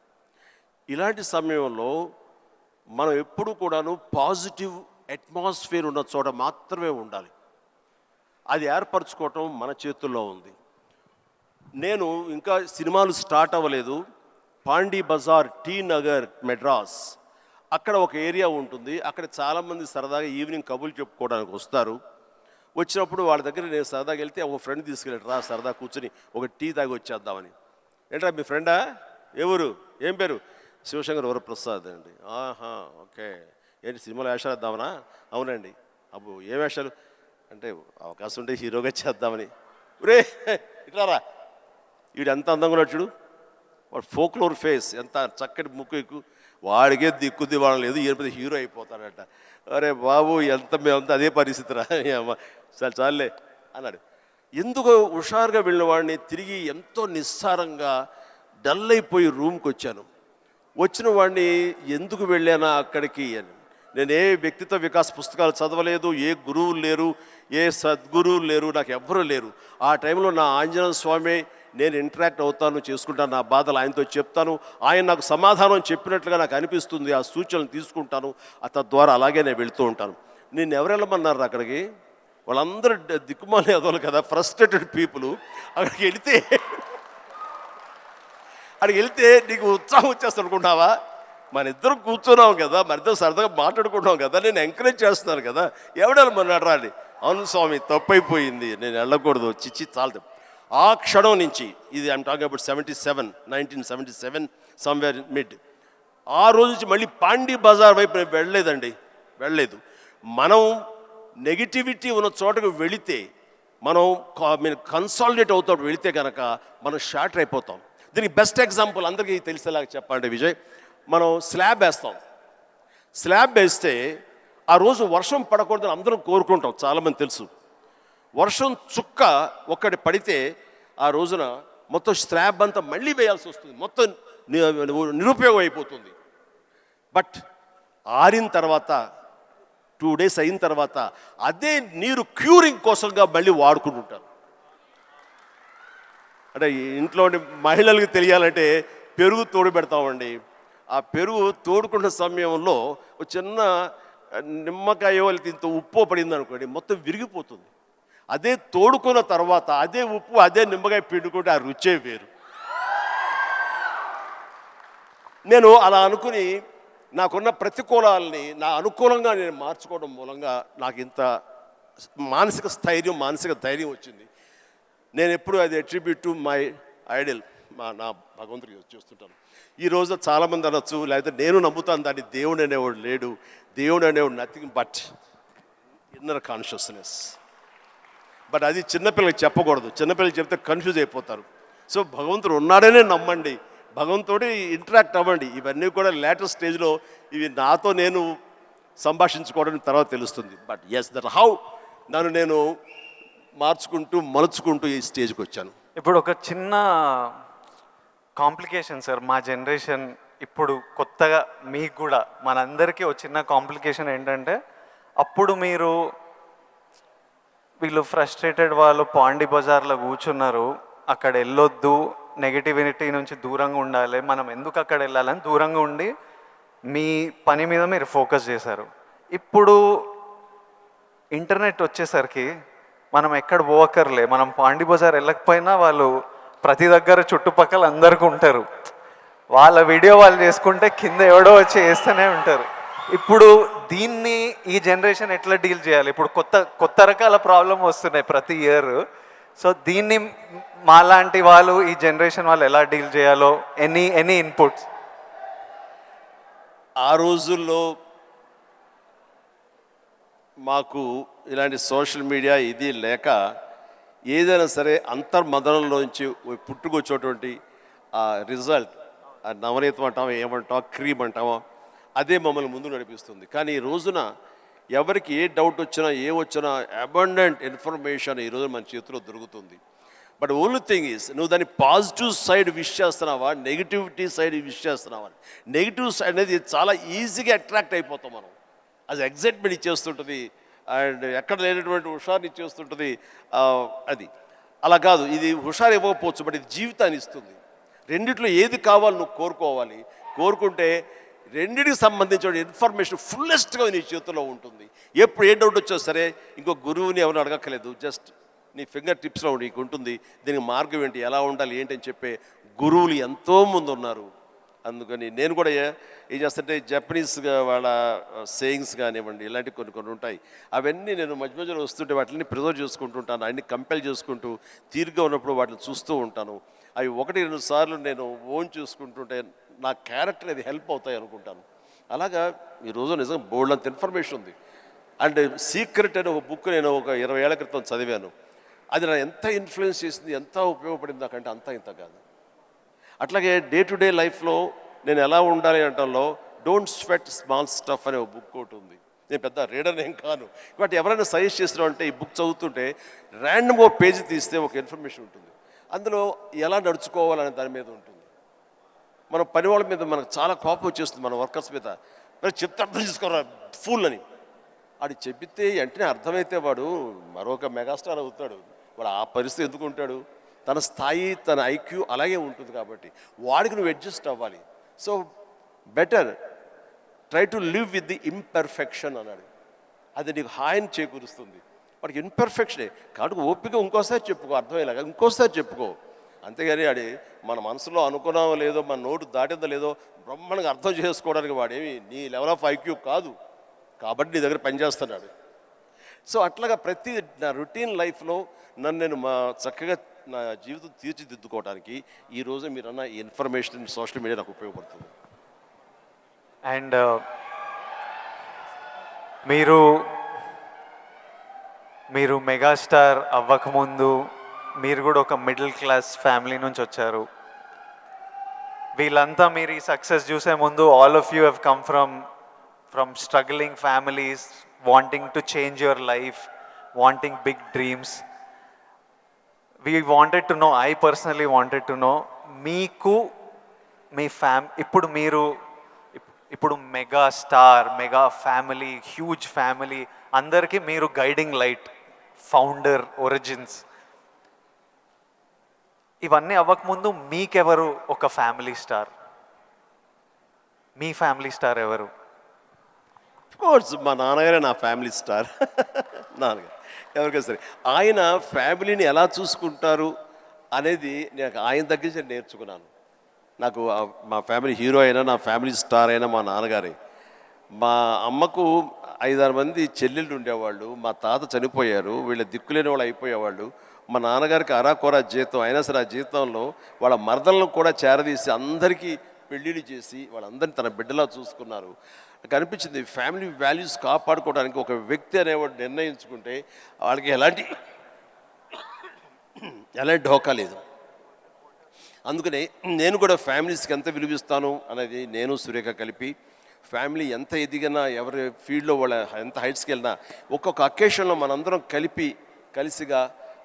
ఇలాంటి సమయంలో మనం ఎప్పుడు కూడాను పాజిటివ్ అట్మాస్ఫియర్ ఉన్న చోట మాత్రమే ఉండాలి. అది ఏర్పరచుకోవటం మన చేతుల్లో ఉంది. నేను ఇంకా సినిమాలు స్టార్ట్ అవ్వలేదు. పాండీ బజార్, టీ నగర్, మెడ్రాస్, అక్కడ ఒక ఏరియా ఉంటుంది. అక్కడ చాలామంది సరదాగా ఈవినింగ్ కబుర్లు చెప్పుకోవడానికి వస్తారు. వచ్చినప్పుడు వాళ్ళ దగ్గర నేను సరదాగా వెళ్తే ఒక ఫ్రెండ్ తీసుకెళ్ళాడు, రా సరదా కూర్చొని ఒక టీ తాగి వచ్చేద్దామని. ఏంట్రా మీ ఫ్రెండా, ఎవరు, ఏం పేరు? శివశంకర్ వరప్రసాద్ అండి. ఆహా, ఓకే. ఏంటి సినిమాలో వేషాలు వేద్దామనా? అవునండి. అబ్బో ఏం వేషాలు అంటే, అవకాశం ఉంటే హీరోగా చేద్దామని. రే ఇట్లారా, వీడు ఎంత అందంగా ఉన్నాడు చూడు, వాడు ఫోక్లోర్ ఫేస్, ఎంత చక్కటి ముక్కు ఎక్కువ, వాడికే దిక్కుద్ది వాడడం లేదు, ఈయన హీరో అయిపోతాడట. అరే బాబు, మేమంతా అదే పరిస్థితి రా, చాలే అన్నాడు. ఎందుకు హుషారుగా వెళ్ళిన వాడిని తిరిగి ఎంతో నిస్సారంగా డల్ అయిపోయి రూమ్కి వచ్చాను. వచ్చిన వాడిని ఎందుకు వెళ్ళానా అక్కడికి అని, నేను ఏ వ్యక్తిత్వ వికాస్ పుస్తకాలు చదవలేదు, ఏ గురువులు లేరు, ఏ సద్గురువులు లేరు, నాకు ఎవ్వరూ లేరు. ఆ టైంలో నా ఆంజనేయ స్వామి నేను ఇంటరాక్ట్ అవుతాను, చేసుకుంటాను, నా బాధలు ఆయనతో చెప్తాను, ఆయన నాకు సమాధానం చెప్పినట్లుగా నాకు అనిపిస్తుంది, ఆ సూచనలు తీసుకుంటాను, తద్వారా అలాగే నేను వెళుతూ ఉంటాను. నేను ఎవరు వెళ్ళమన్నారు అక్కడికి? వాళ్ళందరూ దిక్కుమాలి అదోలు కదా, ఫ్రస్ట్రేటెడ్ పీపుల్. అక్కడికి వెళ్తే నీకు ఉత్సాహం వచ్చేస్తా అనుకుంటావా? మన ఇద్దరం కూర్చున్నాం కదా, మన ఇద్దరు సరదాగా మాట్లాడుకుంటాం కదా, నేను ఎంకరేజ్ చేస్తున్నాను కదా, ఎవడెళ్ళమన్నాడు రాండి. అవును స్వామి, తప్పైపోయింది, నేను వెళ్ళకూడదు, చిచ్చి చాలదు. ఆ క్షణం నుంచి, ఇది I'm talking about 1977 somewhere mid, ఆ రోజు నుంచి మళ్ళీ పాండీ బజార్ వైపు నేను వెళ్ళలేదు. మనం నెగిటివిటీ ఉన్న చోటకు వెళితే, మనం కన్సాలిడేట్ అవుతాడు వెళితే కనుక మనం షార్టర్ అయిపోతాం. దీనికి బెస్ట్ ఎగ్జాంపుల్ అందరికీ తెలిసేలాగా చెప్పాలంటే విజయ్, మనం స్లాబ్ వేస్తే ఆ రోజు వర్షం పడకూడదని అందరం కోరుకుంటాం, చాలామంది తెలుసు. వర్షం చుక్క ఒక్కటి పడితే ఆ రోజున మొత్తం స్లాబ్ అంతా మళ్ళీ వేయాల్సి వస్తుంది, మొత్తం నిరుపయోగం అయిపోతుంది. బట్ ఆరిన తర్వాత 2 days అయిన తర్వాత అదే నీరు క్యూరింగ్ కోసంగా మళ్ళీ వాడుకుంటుంటారు. అంటే ఇంట్లోని మహిళలకు తెలియాలంటే పెరుగు తోడు పెడతామండి. ఆ పెరుగు తోడుకున్న సమయంలో ఒక చిన్న నిమ్మకాయ ఇంత ఉప్పు పడింది అనుకోండి, మొత్తం విరిగిపోతుంది. అదే తోడుకున్న తర్వాత అదే ఉప్పు అదే నిమ్మకాయ పిండుకుంటే ఆ రుచే వేరు. నేను అలా అనుకుని నాకున్న ప్రతికూలాలని నా అనుకూలంగా నేను మార్చుకోవడం మూలంగా నాకు ఇంత మానసిక స్థైర్యం, మానసిక ధైర్యం వచ్చింది. నేను ఎప్పుడు అది అట్రిబ్యూట్ టు మై ఐడల్, నా భగవంతుడికి చేస్తుంటాను. ఈరోజు చాలామంది అనొచ్చు, లేకపోతే నేను నమ్ముతాను దాన్ని, దేవుడు అనేవాడు లేడు, దేవుడు అనేవాడు nothing but inner consciousness. But అది చిన్నపిల్లలకి చెప్పకూడదు, చిన్నపిల్లలకి చెప్తే కన్ఫ్యూజ్ అయిపోతారు. సో భగవంతుడు ఉన్నాడనే నమ్మండి, భగవంతుడి ఇంటరాక్ట్ అవ్వండి. ఇవన్నీ కూడా లేటెస్ట్ స్టేజ్లో ఇవి నాతో నేను సంభాషించుకోవడం తర్వాత తెలుస్తుంది. బట్ ఎస్, దట్ హౌ నన్ను నేను మలుచుకుంటూ ఈ స్టేజ్కి వచ్చాను. ఇప్పుడు ఒక చిన్న కాంప్లికేషన్ సార్, మా జనరేషన్ ఇప్పుడు కొత్తగా మీకు కూడా మనందరికీ ఒక చిన్న కాంప్లికేషన్ ఏంటంటే, అప్పుడు వీళ్ళు ఫ్రస్ట్రేటెడ్ వాళ్ళు పాండీ బజార్లో కూర్చున్నారు, అక్కడ వెళ్ళొద్దు, నెగిటివిటీ నుంచి దూరంగా ఉండాలి, మనం ఎందుకు అక్కడ వెళ్ళాలని దూరంగా ఉండి మీ పని మీద మీరు ఫోకస్ చేశారు. ఇప్పుడు ఇంటర్నెట్ వచ్చేసరికి మనం ఎక్కడ పోవక్కర్లే, మనం పాండీ బజార్ వెళ్ళకపోయినా వాళ్ళు ప్రతి దగ్గర చుట్టుపక్కల అందరికీ ఉంటారు, వాళ్ళ వీడియో వాళ్ళు చేసుకుంటే కింద ఎవడో వచ్చి వేస్తూనే ఉంటారు. ఇప్పుడు దీన్ని ఈ జనరేషన్ ఎట్లా డీల్ చేయాలి? ఇప్పుడు కొత్త రకాల ప్రాబ్లం వస్తున్నాయి ప్రతి ఇయర్. సో దీన్ని మాలాంటి వాళ్ళు, ఈ జనరేషన్ వాళ్ళు ఎలా డీల్ చేయాలో, ఎనీ ఇన్పుట్స్? ఆ రోజుల్లో మాకు ఇలాంటి సోషల్ మీడియా ఇది లేక ఏదైనా సరే అంతర్మదనంలోంచి పుట్టుకొచ్చేటువంటి ఆ రిజల్ట్, ఆ నవనీతం అంటామా ఏమంటామా క్రీమ్ అంటామా, అదే మమ్మల్ని ముందు నడిపిస్తుంది. కానీ ఈ రోజున ఎవరికి ఏ డౌట్ వచ్చినా ఏ వచ్చినా అబండెంట్ ఇన్ఫర్మేషన్ ఈరోజు మన చేతిలో దొరుకుతుంది. బట్ ఓన్లీ థింగ్ ఈజ్ నువ్వు దాన్ని పాజిటివ్ సైడ్ విష్ చేస్తున్నావా, నెగిటివిటీ సైడ్ విష్ చేస్తున్నావా. నెగిటివ్ సైడ్ అనేది చాలా ఈజీగా అట్రాక్ట్ అయిపోతాం మనం. అది ఎగ్జైట్మెంట్ ఇచ్చేస్తుంటుంది అండ్ ఎక్కడ లేనటువంటి హుషారుని ఇచ్చేస్తుంటుంది. అది అలా కాదు, ఇది హుషారు ఇవ్వకపోవచ్చు బట్ ఇది జీవితాన్ని ఇస్తుంది. రెండిట్లో ఏది కావాలి నువ్వు కోరుకోవాలి. కోరుకుంటే రెండింటికి సంబంధించిన ఇన్ఫర్మేషన్ ఫుల్లెస్ట్గా నీ చేతిలో ఉంటుంది. ఎప్పుడు ఏ డౌట్ వచ్చో సరే ఇంకో గురువుని ఎవరు అడగక్కర్లేదు, జస్ట్ నీ ఫింగర్ టిప్స్లో నీకు ఉంటుంది. దీనికి మార్గం ఏంటి, ఎలా ఉండాలి ఏంటి అని చెప్పే గురువులు ఎంతోమంది ఉన్నారు. అందుకని నేను కూడా ఏం చేస్తుంటే జపనీస్గా వాళ్ళ సేయింగ్స్ కానివ్వండి, ఇలాంటి కొన్ని కొన్ని ఉంటాయి. అవన్నీ నేను మధ్య మధ్యలో వస్తుంటే వాటిని ప్రిజర్వ్ చేసుకుంటుంటాను, అన్ని కంపెల్ చేసుకుంటూ తీరుగా ఉన్నప్పుడు వాటిని చూస్తూ ఉంటాను. అవి 1-2 సార్లు నేను ఓన్ చూసుకుంటుంటే నా క్యారెక్టర్ అది హెల్ప్ అవుతాయి అనుకుంటాను. అలాగా ఈరోజు నిజంగా బోల్డ్ అంత ఇన్ఫర్మేషన్ ఉంది. అండ్ సీక్రెట్ అనే ఒక బుక్ నేను ఒక 20 ఏళ్ల క్రితం చదివాను. అది నా ఎంత ఇన్ఫ్లుయెన్స్ చేసింది, ఎంత ఉపయోగపడింది నాకంటే అంత ఇంత కాదు. అట్లాగే డే టు డే లైఫ్లో నేను ఎలా ఉండాలి అంటంలో డోంట్ స్వెట్ స్మాల్ స్టఫ్ అనే ఒక బుక్ ఒకటి ఉంది. నేను పెద్ద రీడర్ ఏం కాను, బట్ ఎవరైనా సజెస్ట్ చేస్తున్నావు అంటే ఈ బుక్ చదువుతుంటే ర్యాండమ్గా పేజీ తీస్తే ఒక ఇన్ఫర్మేషన్ ఉంటుంది. అందులో ఎలా నడుచుకోవాలనే దాని మీద ఉంటుంది. మన పని వాళ్ళ మీద మనకు చాలా కోపం వచ్చేస్తుంది, మన వర్కర్స్ మీద. మరి చెప్తే అర్థం చేసుకోరా ఫూల్ అని. వాడు చెబితే వెంటనే అర్థమైతే వాడు మరొక మెగాస్టార్ అవుతాడు. వాడు ఆ పరిస్థితి ఎందుకు ఉంటాడు, తన స్థాయి తన ఐక్యూ అలాగే ఉంటుంది. కాబట్టి వాడికి నువ్వు అడ్జస్ట్ అవ్వాలి. So better try to live with the imperfection అన్నాడు. అది నీకు హాయిని చేకూరుస్తుంది. వాడికి ఇన్పర్ఫెక్షనే కాబట్టి ఓపిక ఇంకోసారి చెప్పుకో, అర్థమయ్యేలాగా ఇంకోసారి చెప్పుకో. అంతేగాని వాడి మన మనసులో అనుకున్నామో లేదో, మన నోటు దాటిందో లేదో బ్రహ్మాండంగా అర్థం చేసుకోవడానికి వాడేమి నీ లెవెల్ ఆఫ్ ఐక్యూ కాదు, కాబట్టి నీ దగ్గర పనిచేస్తున్నాడు. సో అట్లాగా ప్రతి నా రొటీన్ లైఫ్లో నన్ను నేను చక్కగా నా జీవితం తీర్చిదిద్దుకోవడానికి ఈరోజు మీరన్న ఈ ఇన్ఫర్మేషన్ సోషల్ మీడియా నాకు ఉపయోగపడుతుంది. అండ్ మీరు మెగాస్టార్ అవ్వకముందు మీరు కూడా ఒక మిడిల్ క్లాస్ ఫ్యామిలీ నుంచి వచ్చారు. వీళ్ళంతా మీరు ఈ సక్సెస్ చూసే ముందు all of you have come from struggling families, wanting to change your life, wanting big dreams. We wanted to know, I personally wanted to know, మీకు మీ ఇప్పుడు mega star, mega family, huge family, అందరికీ మీరు గైడింగ్ లైట్, ఫౌండర్, ఒరిజిన్స్. ఇవన్నీ అవ్వకముందు మీకెవరు ఒక ఫ్యామిలీ స్టార్? మీ ఫ్యామిలీ స్టార్ ఎవరు? కోర్స్ మా నాన్నగారే నా ఫ్యామిలీ స్టార్. నాన్నగారు ఎవరికైనా సరే ఆయన ఫ్యామిలీని ఎలా చూసుకుంటారు అనేది నేను ఆయన దగ్గర నుంచి నేర్చుకున్నాను. నాకు మా ఫ్యామిలీ హీరో అయినా, నా ఫ్యామిలీ స్టార్ అయినా మా నాన్నగారే. మా అమ్మకు 5-6 మంది చెల్లెళ్ళు ఉండేవాళ్ళు. మా తాత చనిపోయారు, వీళ్ళ దిక్కులేని వాళ్ళు అయిపోయేవాళ్ళు. మా నాన్నగారికి అరాకొరా జీతం అయినా సరే ఆ జీతంలో వాళ్ళ మరదలను కూడా చేరదీసి అందరికీ పెళ్ళిళ్ళు చేసి వాళ్ళందరినీ తన బిడ్డలా చూసుకున్నారు. నాకు అనిపించింది ఫ్యామిలీ వాల్యూస్ కాపాడుకోవడానికి ఒక వ్యక్తి అనేవాడు నిర్ణయించుకుంటే వాళ్ళకి ఎలాంటి ఢోకా లేదు. అందుకనే నేను కూడా ఫ్యామిలీస్కి ఎంత విలువిస్తాను అనేది నేను సురేఖ కలిపి, ఫ్యామిలీ ఎంత ఎదిగినా ఎవరి ఫీల్డ్లో వాళ్ళ ఎంత హైట్స్కి వెళ్ళినా ఒక్కొక్క అకేషన్లో మనందరం కలిసిగా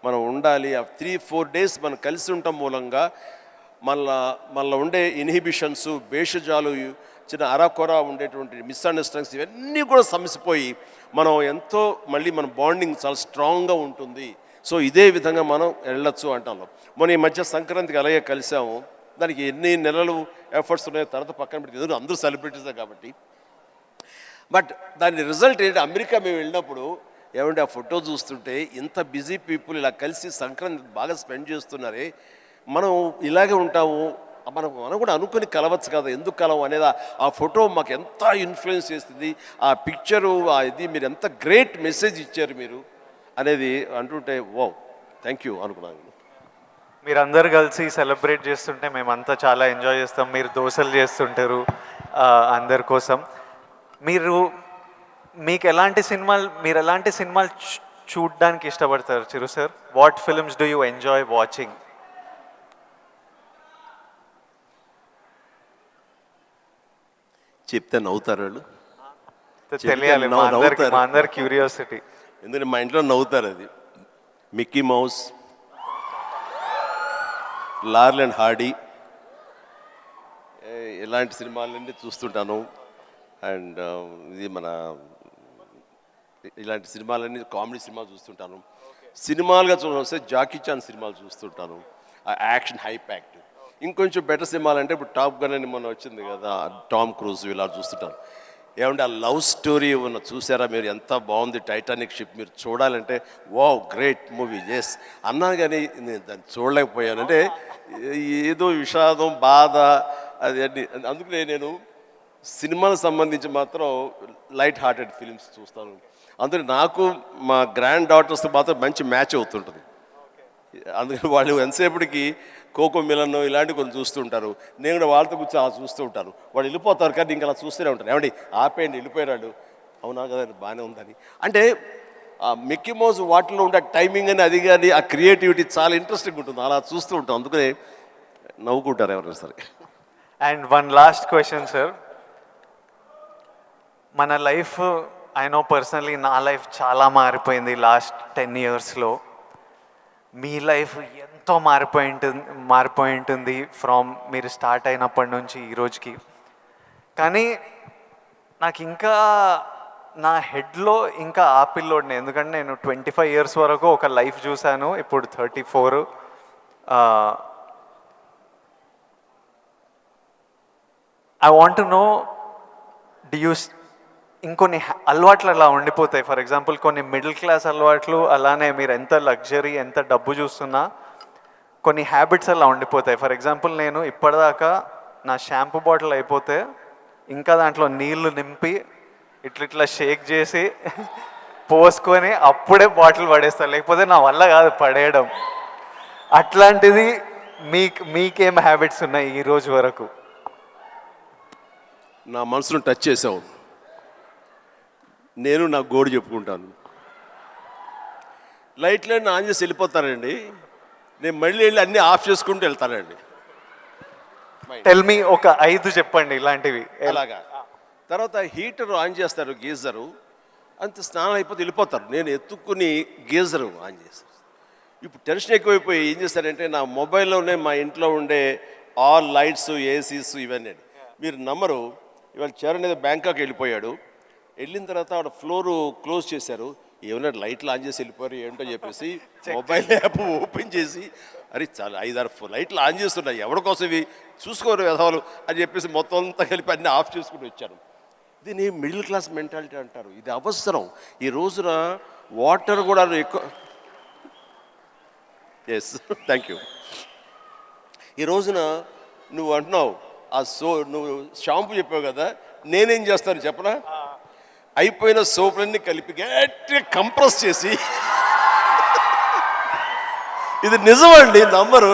మనం ఉండాలి. ఆ 3-4 డేస్ మనం కలిసి ఉండటం మూలంగా మళ్ళీ ఉండే ఇన్హిబిషన్స్, భేషజాలు, చిన్న అరాకొరా ఉండేటువంటి మిస్అండర్స్టాండింగ్స్ ఇవన్నీ కూడా సమసిపోయి మనం ఎంతో మళ్ళీ మన బాండింగ్ చాలా స్ట్రాంగ్గా ఉంటుంది. సో ఇదే విధంగా మనం వెళ్ళొచ్చు అంటాం. మొన్న ఈ మధ్య సంక్రాంతికి అలాగే కలిసాము. దానికి ఎన్ని నెలలు ఎఫర్ట్స్ ఉన్నాయో తర్వాత పక్కన పెట్టి ఎందుకు అందరూ సెలబ్రిటీసే కాబట్టి. బట్ దాని రిజల్ట్ ఏంటి, అమెరికా మేము వెళ్ళినప్పుడు ఏమంటే ఆ ఫోటో చూస్తుంటే ఇంత బిజీ పీపుల్ ఇలా కలిసి సంక్రాంతి బాగా స్పెండ్ చేస్తున్నారే, మనం ఇలాగే ఉంటాము, మనం కూడా అనుకుని కలవచ్చు కదా, ఎందుకు కలవు అనేది ఆ ఫోటో మాకు ఎంత ఇన్ఫ్లుయెన్స్ చేస్తుంది. ఆ పిక్చరు ఇది మీరు ఎంత గ్రేట్ మెసేజ్ ఇచ్చారు మీరు అనేది అంటుంటే ఓ థ్యాంక్ యూ అనుకున్నాను. మీరందరు కలిసి సెలబ్రేట్ చేస్తుంటే మేమంతా చాలా ఎంజాయ్ చేస్తాం. మీరు దోశలు చేస్తుంటారు అందరి కోసం. మీకు మీరు ఎలాంటి సినిమాలు చూడడానికి ఇష్టపడతారు Chiru sir? What films do you enjoy watching? చెప్తే నవ్వుతారు వాళ్ళు, తెలియాలి నవ్వుతారు. మా అందరి క్యూరియాసిటీ. ఎందుకంటే మా ఇంట్లో నవ్వుతారు. అది మిక్కీ మౌస్, లార్ల్ అండ్ హార్డీ, ఇలాంటి సినిమాలన్నీ చూస్తుంటాను. అండ్ ఇది మన ఇలాంటి సినిమాలన్నీ కామెడీ సినిమాలు చూస్తుంటాను. సినిమాలుగా చూడవస్తే జాకీ చాన్ సినిమాలు చూస్తుంటాను, ఆ యాక్షన్ హై ప్యాక్ట్. ఇంకొంచెం బెటర్ సినిమాలు అంటే ఇప్పుడు టాప్ గన్ అని మొన్న వచ్చింది కదా, టామ్ క్రూజ్, ఇలా చూస్తుంటాను. ఏమంటే ఆ లవ్ స్టోరీ ఉన్న చూసారా మీరు, ఎంత బాగుంది టైటానిక్ షిప్, మీరు చూడాలంటే వావ్ గ్రేట్ మూవీ ఎస్ అన్నాను, కానీ నేను దాన్ని చూడలేకపోయాను. అంటే ఏదో విషాదం, బాధ అది అన్ని. అందుకనే నేను సినిమాలకు సంబంధించి మాత్రం లైట్ హార్టెడ్ ఫిలిమ్స్ చూస్తాను. అందుకని నాకు మా గ్రాండ్ డాటర్స్తో మాత్రం మంచి మ్యాచ్ అవుతుంటుంది. అందుకని వాళ్ళు ఎంతసేపటికి కోకో మిలన్ ఇలాంటివి కొన్ని చూస్తుంటారు, నేను కూడా వాళ్ళతో కూర్చొని అలా చూస్తూ ఉంటాను. వాళ్ళు వెళ్ళిపోతారు కానీ ఇంకా అలా చూస్తూనే ఉంటాను. ఏమండి ఆపేయండి వెళ్ళిపోయాడు, అవునా కదా బాగానే ఉందని. అంటే ఆ మిక్కీ మౌస్ వాటిలో ఉండే టైమింగ్ అని అది కానీ ఆ క్రియేటివిటీ చాలా ఇంట్రెస్టింగ్ ఉంటుంది, అలా చూస్తూ ఉంటాం. అందుకనే నవ్వుకుంటారు ఎవరైనా సరే. And one last question sir, మన లైఫ్, ఐ నో పర్సనలీ నా లైఫ్ చాలా మారిపోయింది లాస్ట్ 10 yearsలో. మీ లైఫ్ ఎంతో మారిపోయి ఉంటుంది ఫ్రమ్ మీరు స్టార్ట్ అయినప్పటి నుంచి ఈ రోజుకి. కానీ నాకు ఇంకా నా హెడ్లో ఇంకా ఆ పిల్లోడిని, ఎందుకంటే నేను 25 years వరకు ఒక లైఫ్ చూశాను, ఇప్పుడు 34. ఐ వాంట్ టు నో, ఇంకొన్ని అలవాట్లు అలా ఉండిపోతాయి. ఫర్ ఎగ్జాంపుల్ కొన్ని మిడిల్ క్లాస్ అలవాట్లు, అలానే మీరు ఎంత లగ్జరీ ఎంత డబ్బు చూస్తున్నా కొన్ని హ్యాబిట్స్ అలా ఉండిపోతాయి. ఫర్ ఎగ్జాంపుల్ నేను ఇప్పటిదాకా నా షాంపూ బాటిల్ అయిపోతే ఇంకా దాంట్లో నీళ్లు నింపి ఇట్లా షేక్ చేసి పోసుకొని అప్పుడే బాటిల్ పడేస్తాను, లేకపోతే నా వల్ల కాదు పడేయడం. అట్లాంటిది మీకేం హ్యాబిట్స్ ఉన్నాయి ఈ రోజు వరకు? నా మనసును టచ్ చేసావు. నేను నా గోడు చెప్పుకుంటాను. లైట్లన్నీ ఆన్ చేసి వెళ్ళిపోతానండి, నేను మళ్ళీ వెళ్ళి అన్నీ ఆఫ్ చేసుకుంటూ వెళ్తానండి. టెల్ మీ ఒక 5 చెప్పండి ఇలాంటివి. అలాగా తర్వాత హీటర్ ఆన్ చేస్తారు, గీజరు అంత స్నానం అయిపోతే వెళ్ళిపోతారు, నేను ఎత్తుక్కుని గీజరు ఆన్ చేస్తాను. ఇప్పుడు టెన్షన్ ఎక్కువైపోయి ఏం చేస్తారంటే నా మొబైల్లోనే మా ఇంట్లో ఉండే ఆల్ లైట్స్, ఏసీస్ ఇవన్నీ. మీరు నమ్మరు, ఇవాళ చరణ్ ఏదో బ్యాంకాక్ వెళ్ళిపోయాడు, వెళ్ళిన తర్వాత ఆవిడ ఫ్లోరు క్లోజ్ చేశారు, ఏమైనా లైట్లు ఆన్ చేసి వెళ్ళిపోయారు ఏంటో చెప్పేసి మొబైల్ యాప్ ఓపెన్ చేసి, అరే చాలా 5-6 లైట్లు ఆన్ చేస్తున్నాయి, ఎవరి కోసం ఇవి చూసుకోరు వ్యధవాలు అని చెప్పేసి మొత్తం అంతా కలిపి అన్నీ ఆఫ్ చేసుకుని వచ్చారు. దీన్ని మిడిల్ క్లాస్ మెంటాలిటీ అంటారు. ఇది అవసరం ఈ రోజున. వాటర్ కూడా ఎక్కువ, ఎస్ థ్యాంక్ యూ. ఈ రోజున నువ్వు అంటున్నావు నువ్వు షాంపూ చెప్పావు కదా, నేనేం చేస్తాను చెప్పనా, అయిపోయిన సోపులన్నీ కలిపి గట్టిగా కంప్రెస్ చేసి, ఇది నిజమండి నమ్మరు,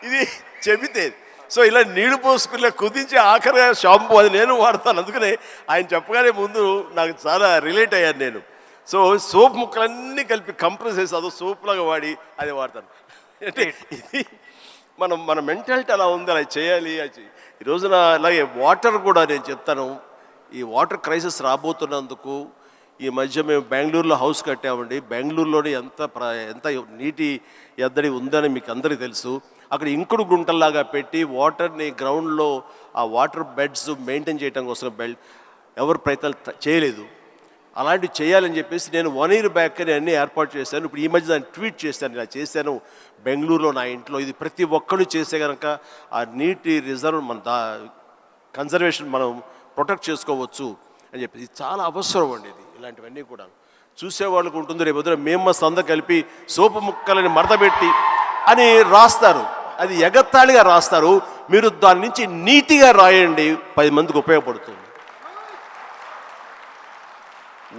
ఇది చెబితే సో ఇలా నీళ్లు పోసుకుని కుదించి ఆఖరిగా షాంపూ అది నేను వాడతాను. అందుకనే ఆయన చెప్పగానే ముందు నాకు చాలా రిలేట్ అయ్యాను నేను. సో సోప్ ముక్కలన్నీ కలిపి కంప్రెస్ చేసి అదో సోప్లాగా వాడి అది వాడతాను. అంటే ఇది మన మెంటాలిటీ అలా ఉంది, అలా చేయాలి. ఈ రోజున అలాగే వాటర్ కూడా నేను చెప్తాను, ఈ వాటర్ క్రైసిస్ రాబోతున్నందుకు ఈ మధ్య మేము బెంగళూరులో హౌస్ కట్టామండి. బెంగళూరులోనే ఎంత నీటి ఎద్దడి ఉందని మీకు అందరికీ తెలుసు. అక్కడ ఇంకుడు గుంటల్లాగా పెట్టి వాటర్ని గ్రౌండ్లో ఆ వాటర్ బెడ్స్ మెయింటైన్ చేయడం కోసం ఎవరు ప్రయత్నాలు చేయలేదు. అలాంటివి చేయాలని చెప్పేసి నేను 1 year బ్యాక్ అని అన్నీ ఏర్పాటు చేశాను. ఇప్పుడు ఈ మధ్య దాన్ని ట్వీట్ చేశాను, ఇలా చేశాను బెంగళూరులో నా ఇంట్లో. ఇది ప్రతి ఒక్కరు చేసే కనుక ఆ నీటి రిజర్వ్ మన కన్జర్వేషన్ మనం ప్రొటెక్ట్ చేసుకోవచ్చు అని చెప్పి ఇది చాలా అవసరం అండి. ఇది ఇలాంటివన్నీ కూడా చూసేవాళ్ళకు ఉంటుంది. రేపు వదిన మేము సంద కలిపి సోపు ముక్కలని మడతపెట్టి అని రాస్తారు, అది ఎగత్తాళిగా రాస్తారు. మీరు దాని నుంచి నీతిగా రాయండి, 10 మందికి ఉపయోగపడుతుంది.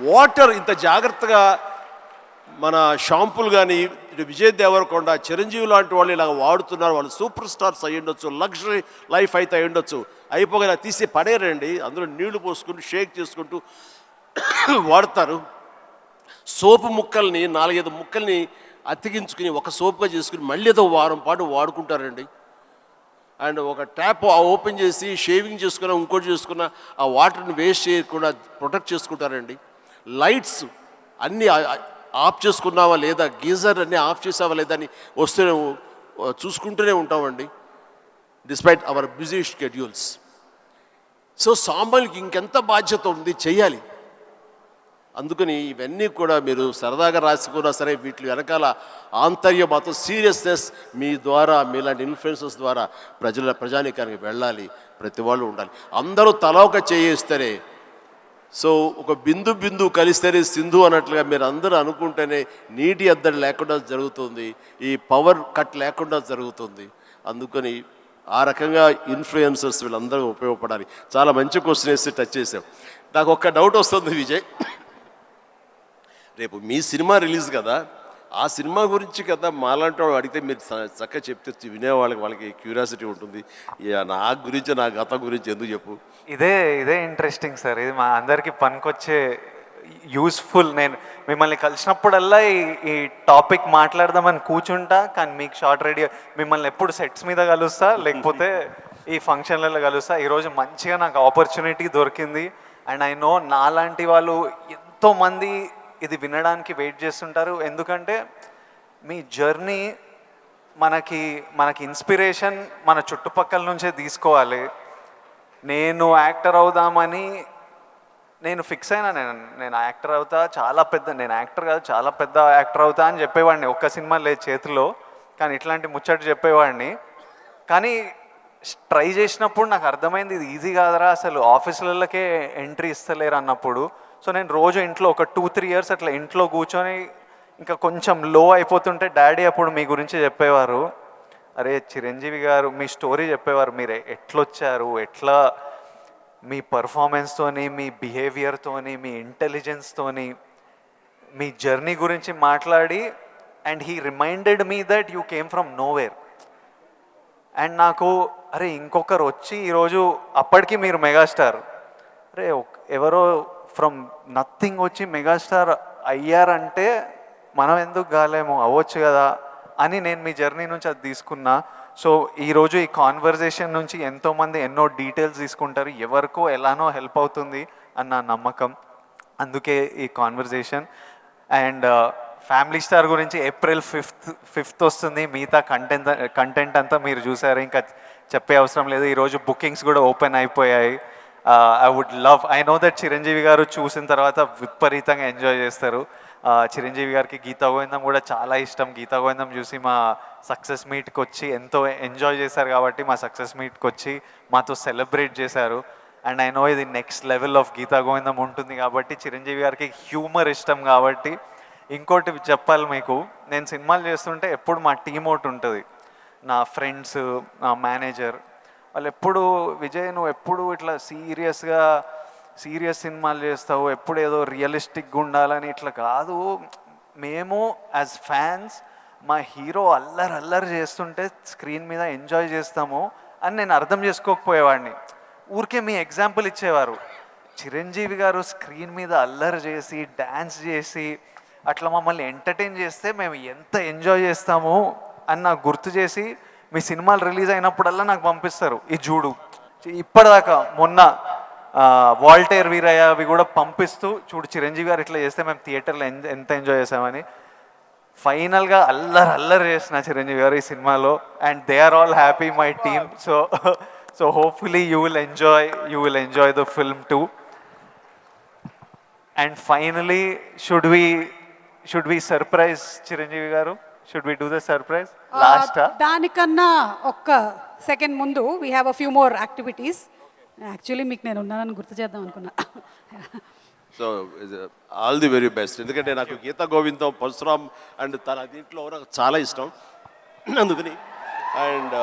వాటర్ ఇంత జాగ్రత్తగా మన షాంపులు కానీ విజయ్ దేవరకొండ చిరంజీవి లాంటి వాళ్ళు ఇలాగ వాడుతున్నారు. వాళ్ళు సూపర్ స్టార్స్ అయి ఉండొచ్చు, లగ్జరీ లైఫ్ అయితే అయి ఉండొచ్చు. అయిపోగా ఇలా తీసి పడేరండి, అందులో నీళ్లు పోసుకుంటూ షేక్ చేసుకుంటూ వాడతారు. సోపు ముక్కల్ని 4-5 ముక్కల్ని అతికించుకుని ఒక సోపుగా చేసుకుని మళ్ళీ ఏదో వారం పాటు వాడుకుంటారండి. అండ్ ఒక ట్యాప్ ఓపెన్ చేసి షేవింగ్ చేసుకున్న ఇంకోటి చేసుకున్న ఆ వాటర్ని వేస్ట్ చేయకుండా ప్రొటెక్ట్ చేసుకుంటారండి. లైట్స్ అన్నీ ఆఫ్ చేసుకున్నావా లేదా, గీజర్ అన్నీ ఆఫ్ చేసావా లేదా అని వస్తే చూసుకుంటూనే ఉంటామండి, despite our busy schedules. So సామాన్యులకి ఇంకెంత బాధ్యత ఉంది, చెయ్యాలి. అందుకని ఇవన్నీ కూడా మీరు సరదాగా రాసుకున్నా సరే వీటి వెనకాల ఆంతర్య మాత్రం సీరియస్నెస్ మీ ద్వారా, మీలాంటి ఇన్ఫ్లుయెన్సర్స్ ద్వారా ప్రజానీకానికి వెళ్ళాలి. ప్రతి వాళ్ళు ఉండాలి. అందరూ తల ఒక చేయిస్తేనే, సో ఒక బిందు కలిస్తేనే సింధు అన్నట్లుగా మీరు అందరూ అనుకుంటేనే నీటి ఎద్దడి లేకుండా జరుగుతుంది, ఈ పవర్ కట్ లేకుండా జరుగుతుంది. అందుకని ఆ రకంగా ఇన్ఫ్లుయెన్సర్స్ వీళ్ళందరూ ఉపయోగపడాలి. చాలా మంచి క్వశ్చన్ వేసి టచ్ చేసాం. నాకు ఒక్క డౌట్ వస్తుంది విజయ్, రేపు మీ సినిమా రిలీజ్ కదా, ఆ సినిమా గురించి కదా మాలాంటి వాడు అడిగితే మీరు చక్కగా చెప్తే వాళ్ళకి క్యూరియాసిటీ ఉంటుంది. నా గురించి, నా గతం గురించి ఎందుకు చెప్పు. ఇదే ఇంట్రెస్టింగ్ సార్. ఇది మా అందరికీ పనికొచ్చే యూస్ఫుల్. నేను మిమ్మల్ని కలిసినప్పుడల్లా ఈ టాపిక్ మాట్లాడదామని కూర్చుంటా, కానీ మీకు షార్ట్ రెడీ మిమ్మల్ని ఎప్పుడు సెట్స్ మీద కలుస్తా, లేకపోతే ఈ ఫంక్షన్లలో కలుస్తా. ఈరోజు మంచిగా నాకు ఆపర్చునిటీ దొరికింది. అండ్ ఐ నో నాలాంటి వాళ్ళు ఎంతోమంది ఇది వినడానికి వెయిట్ చేస్తుంటారు. ఎందుకంటే మీ జర్నీ మనకి ఇన్స్పిరేషన్ మన చుట్టుపక్కల నుంచే తీసుకోవాలి. నేను యాక్టర్ అవుదామని నేను ఫిక్స్ అయినా, నేను యాక్టర్ అవుతా, నేను యాక్టర్ కాదు చాలా పెద్ద యాక్టర్ అవుతా అని చెప్పేవాడిని. ఒక్క సినిమా లేదు చేతిలో, కానీ ఇట్లాంటి ముచ్చట చెప్పేవాడిని. కానీ ట్రై చేసినప్పుడు నాకు అర్థమైంది ఇది ఈజీ కాదరా, అసలు ఆఫీసులకే ఎంట్రీ ఇస్తలేరు అన్నప్పుడు. సో నేను రోజు ఇంట్లో ఒక 2-3 ఇయర్స్ అట్లా ఇంట్లో కూర్చొని ఇంకా కొంచెం లో అయిపోతుంటే డాడీ అప్పుడు మీ గురించి చెప్పేవారు, అరే చిరంజీవి గారు మీ స్టోరీ చెప్పేవారు, మీరు ఎట్లొచ్చారు, ఎట్లా మీ పర్ఫార్మెన్స్తోని, మీ బిహేవియర్తోని, మీ ఇంటెలిజెన్స్తోని మీ జర్నీ గురించి మాట్లాడి, and he reminded me that you came from nowhere. And నాకు అరే ఇంకొకరు వచ్చి ఈరోజు అప్పటికి మీరు మెగాస్టార్, అరే ఎవరో ఫ్రమ్ నథింగ్ వచ్చి మెగాస్టార్ అయ్యారంటే మనం ఎందుకు కాలేమో, అవ్వచ్చు కదా అని నేను మీ జర్నీ నుంచి అది తీసుకున్నా. సో ఈరోజు ఈ కాన్వర్జేషన్ నుంచి ఎంతోమంది ఎన్నో డీటెయిల్స్ తీసుకుంటారు, ఎవరికో ఎలానో హెల్ప్ అవుతుంది అన్న నమ్మకం, అందుకే ఈ కాన్వర్జేషన్. అండ్ ఫ్యామిలీ స్టార్ గురించి April 5th వస్తుంది. మిగతా కంటెంట్ అంతా మీరు చూసారు, ఇంకా చెప్పే అవసరం లేదు. ఈరోజు బుకింగ్స్ కూడా ఓపెన్ అయిపోయాయి. ఐ నో దట్ చిరంజీవి గారు చూసిన తర్వాత విపరీతంగా ఎంజాయ్ చేస్తారు. చిరంజీవి గారికి గీతా గోవిందం కూడా చాలా ఇష్టం. గీతా గోవిందం చూసి మా సక్సెస్ మీట్కి వచ్చి ఎంతో ఎంజాయ్ చేశారు కాబట్టి మా సక్సెస్ మీట్కి వచ్చి మాతో సెలబ్రేట్ చేశారు. అండ్ ఐ నో ఇది నెక్స్ట్ లెవెల్ ఆఫ్ గీతా గోవిందం ఉంటుంది కాబట్టి చిరంజీవి గారికి హ్యూమర్ ఇష్టం కాబట్టి. ఇంకోటి చెప్పాలి మీకు, నేను సినిమాలు చేస్తుంటే ఎప్పుడు మా టీం ఒకటి ఉంటుంది, నా ఫ్రెండ్స్, నా మేనేజర్, వాళ్ళు ఎప్పుడు విజయ్ నువ్వు ఎప్పుడు ఇట్లా సీరియస్ సినిమాలు చేస్తావు, ఎప్పుడు ఏదో రియలిస్టిక్గా ఉండాలని, ఇట్లా కాదు, మేము యాజ్ ఫ్యాన్స్ మా హీరో అల్లరి చేస్తుంటే స్క్రీన్ మీద ఎంజాయ్ చేస్తాము అని నేను అర్థం చేసుకోకపోయేవాడిని. ఊరికే మీ ఎగ్జాంపుల్ ఇచ్చేవారు, చిరంజీవి గారు స్క్రీన్ మీద అల్లరి చేసి డ్యాన్స్ చేసి అట్లా మమ్మల్ని ఎంటర్టైన్ చేస్తే మేము ఎంత ఎంజాయ్ చేస్తాము అని నాకు గుర్తు చేసి మీ సినిమాలు రిలీజ్ అయినప్పుడల్లా నాకు పంపిస్తారు, ఈ చూడు. ఇప్పటిదాకా మొన్న వాల్టేర్ వీరయ్య అవి కూడా పంపిస్తూ, చూడు చిరంజీవి గారు ఇట్లా చేస్తే మేము థియేటర్లో ఎంత ఎంజాయ్ చేసామని. ఫైనల్గా అల్లరి చేసిన చిరంజీవి గారు ఈ సినిమాలో, and they are all happy my team. So hopefully you will enjoy the film too. And finally should we surprise Chiranjeevi garu? Should we do the surprise last? దానికన్నా ఒక్క సెకండ్ ముందు we have a few more activities. Actually మీకు నేను ఉన్నానని గుర్తు చేద్దాం అనుకున్నా. So all the very best. ఎందుకంటే నాకు గీతా గోవిందం, పరశురామ్ అండ్ తన దీంట్లో నాకు చాలా ఇష్టం. అందుకని అండ్